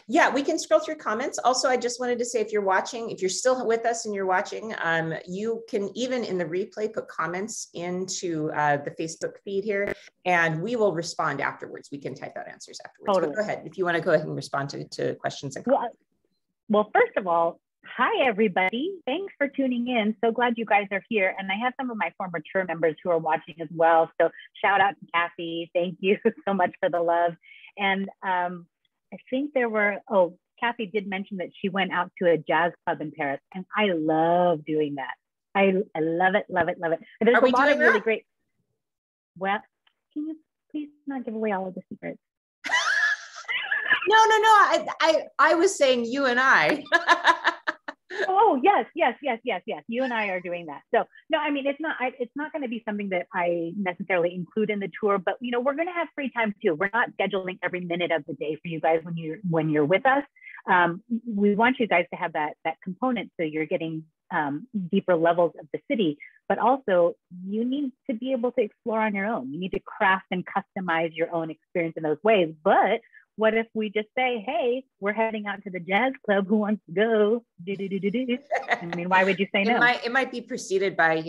Yeah, we can scroll through comments. Also, I just wanted to say, if you're watching, if you're still with us and you're watching, you can even in the replay put comments into the Facebook feed here, and we will respond afterwards. We can type out answers afterwards. Totally. But go ahead. If you want to go ahead and respond to questions and comments. Well, first of all, hi, everybody. Thanks for tuning in. So glad you guys are here. And I have some of my former tour members who are watching as well. So shout out to Kathy. Thank you so much for the love. And I think Kathy did mention that she went out to a jazz club in Paris. And I love doing that. I love it, love it, love it. And there's a lot of really great. Well, can you please not give away all of the secrets? No. I was saying you and I. Oh, yes. You and I are doing that. So no, I mean, it's not going to be something that I necessarily include in the tour, but we're going to have free time too. We're not scheduling every minute of the day for you guys when you're with us. We want you guys to have that component, so you're getting deeper levels of the city, but also you need to be able to explore on your own. You need to craft and customize your own experience in those ways. But what if we just say, hey, we're heading out to the jazz club, who wants to go? I mean, why would you say no? It might be preceded by,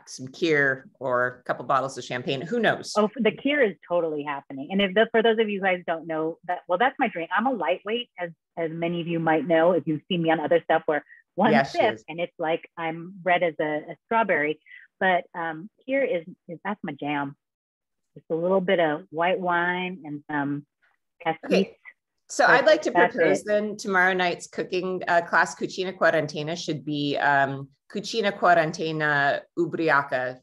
some kir or a couple bottles of champagne. Who knows? Oh, the kir is totally happening. And for those of you guys don't know that, well, that's my drink. I'm a lightweight, as many of you might know, if you've seen me on other stuff where one sip and it's like I'm red as a strawberry. But kir is that's my jam. just a little bit of white wine and some cassis. Okay. So I'd like to propose then tomorrow night's cooking class, Cucina Quarantena, should be Cucina Quarantena Ubriaca.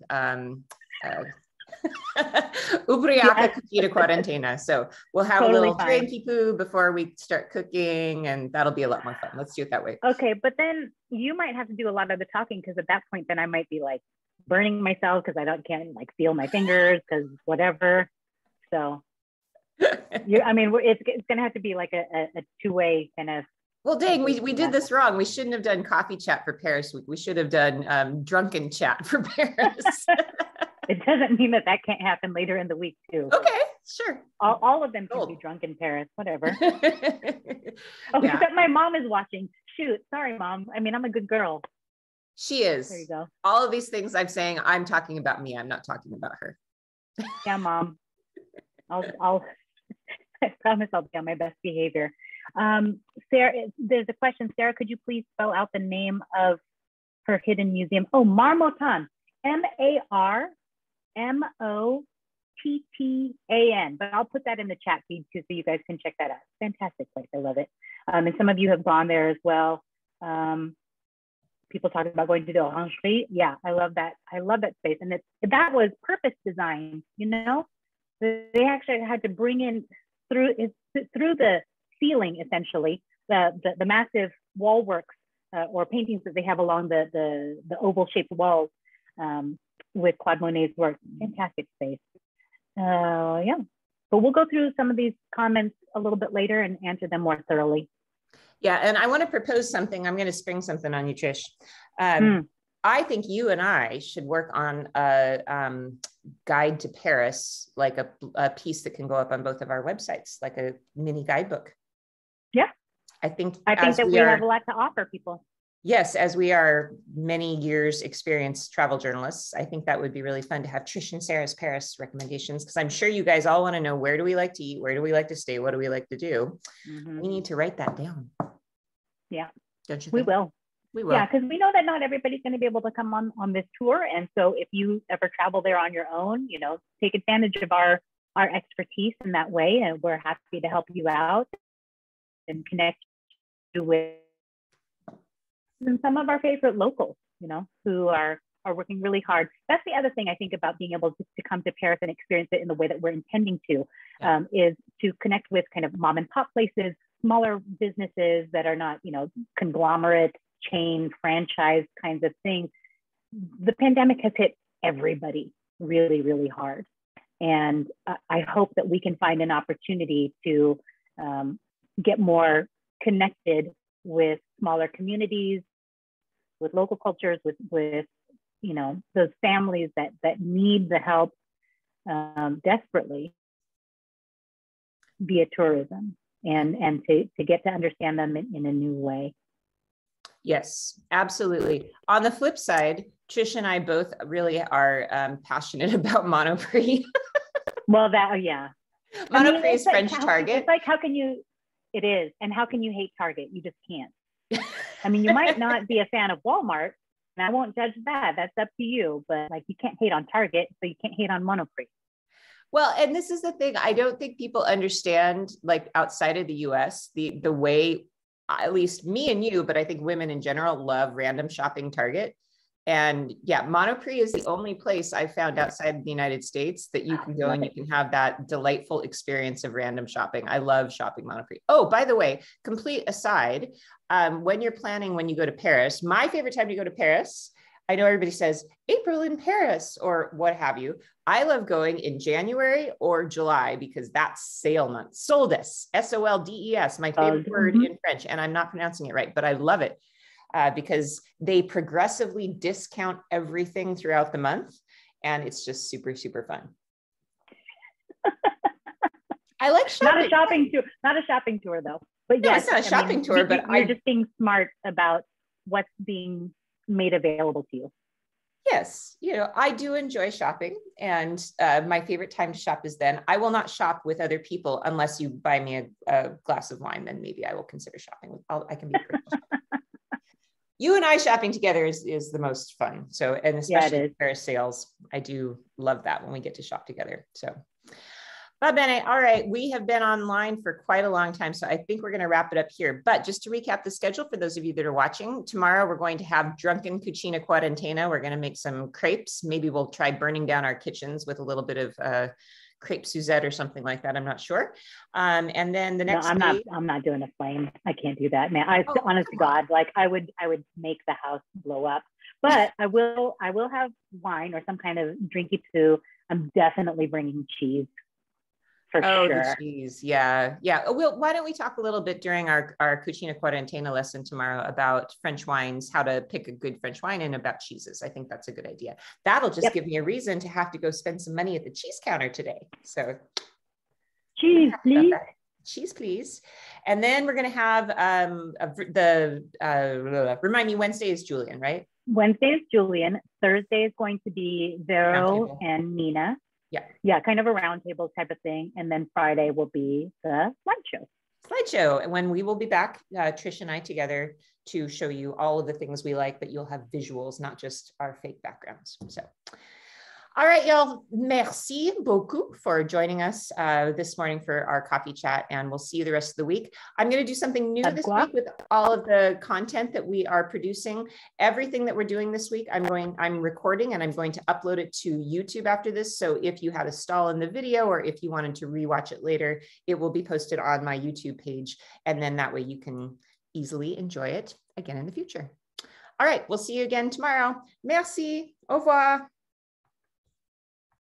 Ubriaca Cucina Quarantena. So we'll have totally a little drinky poo before we start cooking, and that'll be a lot more fun. Let's do it that way. Okay, but then you might have to do a lot of the talking, because at that point, then I might be like burning myself because can't like feel my fingers because whatever. So. It's gonna have to be like a two-way kind of. Well, dang, we did this wrong. We shouldn't have done coffee chat for Paris week. We should have done drunken chat for Paris. It doesn't mean that can't happen later in the week too. Okay, sure. All of them can be drunk in Paris, whatever. Except my mom is watching. Shoot, sorry, Mom. I mean, I'm a good girl. She is. There you go. All of these things I'm saying, I'm talking about me. I'm not talking about her. Yeah, Mom. I'll I promise I'll be on my best behavior. Sarah, there's a question. Sarah, could you please spell out the name of her hidden museum? Oh, Marmottan, Marmottan. But I'll put that in the chat feed too, so you guys can check that out. Fantastic place. I love it. And some of you have gone there as well. People talking about going to the Orangerie. Yeah, I love that. I love that space. And that was purpose designed, you know? They actually had to bring in through the ceiling, essentially, the massive wall works or paintings that they have along the oval shaped walls with Claude Monet's work. Fantastic space. Yeah, but we'll go through some of these comments a little bit later and answer them more thoroughly. Yeah, and I want to propose something. I'm going to spring something on you, Trish. I think you and I should work on a guide to Paris, like a piece that can go up on both of our websites, like a mini guidebook. Yeah. I think that we have a lot to offer people. Yes, as we are many years experienced travel journalists, I think that would be really fun to have Trish and Sarah's Paris recommendations, because I'm sure you guys all want to know, where do we like to eat? Where do we like to stay? What do we like to do? Mm-hmm. We need to write that down. Yeah. Don't you think? We will. We will. Yeah, because we know that not everybody's going to be able to come on this tour. And so if you ever travel there on your own, you know, take advantage of our expertise in that way. And we're happy to help you out and connect you with some of our favorite locals, you know, who are working really hard. That's the other thing I think about being able to come to Paris and experience it in the way that we're intending to, is to connect with kind of mom and pop places, smaller businesses that are not, you know, conglomerate, chain, franchise kinds of things. The pandemic has hit everybody really, really hard. And I hope that we can find an opportunity to get more connected with smaller communities, with local cultures, with you know, those families that need the help desperately via tourism, and to get to understand them in a new way. Yes, absolutely. On the flip side, Trish and I both really are passionate about Monoprix. Well, yeah. Monoprix is French Target. It's like, how can you, it is. And how can you hate Target? You just can't. I mean, you might not be a fan of Walmart, and I won't judge that. That's up to you. But like, you can't hate on Target, so you can't hate on Monoprix. Well, and this is the thing. I don't think people understand, like outside of the US, the way, at least me and you, but I think women in general love random shopping Target. And yeah, Monoprix is the only place I've found outside of the United States that you can go and you can have that delightful experience of random shopping. I love shopping Monoprix. Oh, by the way, complete aside, when you're planning, when you go to Paris, my favorite time to go to Paris, I know everybody says April in Paris or what have you. I love going in January or July because that's sale month. Soldes, S-O-L-D-E-S, my favorite word in French. And I'm not pronouncing it right, but I love it because they progressively discount everything throughout the month. And it's just super, super fun. I like shopping. Not a shopping tour though. But no, yes, it's not a shopping tour, but you're just being smart about what's being made available to you. Yes, you know, I do enjoy shopping, and my favorite time to shop is then. I will not shop with other people unless you buy me a glass of wine. Then maybe I will consider shopping. I can be. You and I shopping together is the most fun. So, and especially Paris sales, I do love that when we get to shop together. So, va bene. All right, we have been online for quite a long time, so I think we're going to wrap it up here. But just to recap the schedule for those of you that are watching, tomorrow we're going to have drunken cucina quarantena. We're going to make some crepes. Maybe we'll try burning down our kitchens with a little bit of crepe Suzette or something like that. I'm not sure. And then the next day, I'm not doing a flame. I can't do that, man. Honest to God, like I would make the house blow up. But I will have wine or some kind of drinky too. I'm definitely bringing cheese. For sure. The cheese. Yeah. Yeah. Why don't we talk a little bit during our Cucina Quarantena lesson tomorrow about French wines, how to pick a good French wine, and about cheeses. I think that's a good idea. That'll just give me a reason to have to go spend some money at the cheese counter today. So cheese, please. Cheese, please. And then we're going to have remind me, Wednesday is Julian, right? Wednesday is Julian. Thursday is going to be Vero and Nina. Yeah, kind of a roundtable type of thing. And then Friday will be the slideshow. And when we will be back, Trish and I together to show you all of the things we like, but you'll have visuals, not just our fake backgrounds. So, all right, y'all. Merci beaucoup for joining us this morning for our coffee chat, and we'll see you the rest of the week. I'm going to do something new this week with all of the content that we are producing. Everything that we're doing this week, I'm recording and I'm going to upload it to YouTube after this. So if you had a stall in the video or if you wanted to rewatch it later, it will be posted on my YouTube page. And then that way you can easily enjoy it again in the future. All right, we'll see you again tomorrow. Merci. Au revoir.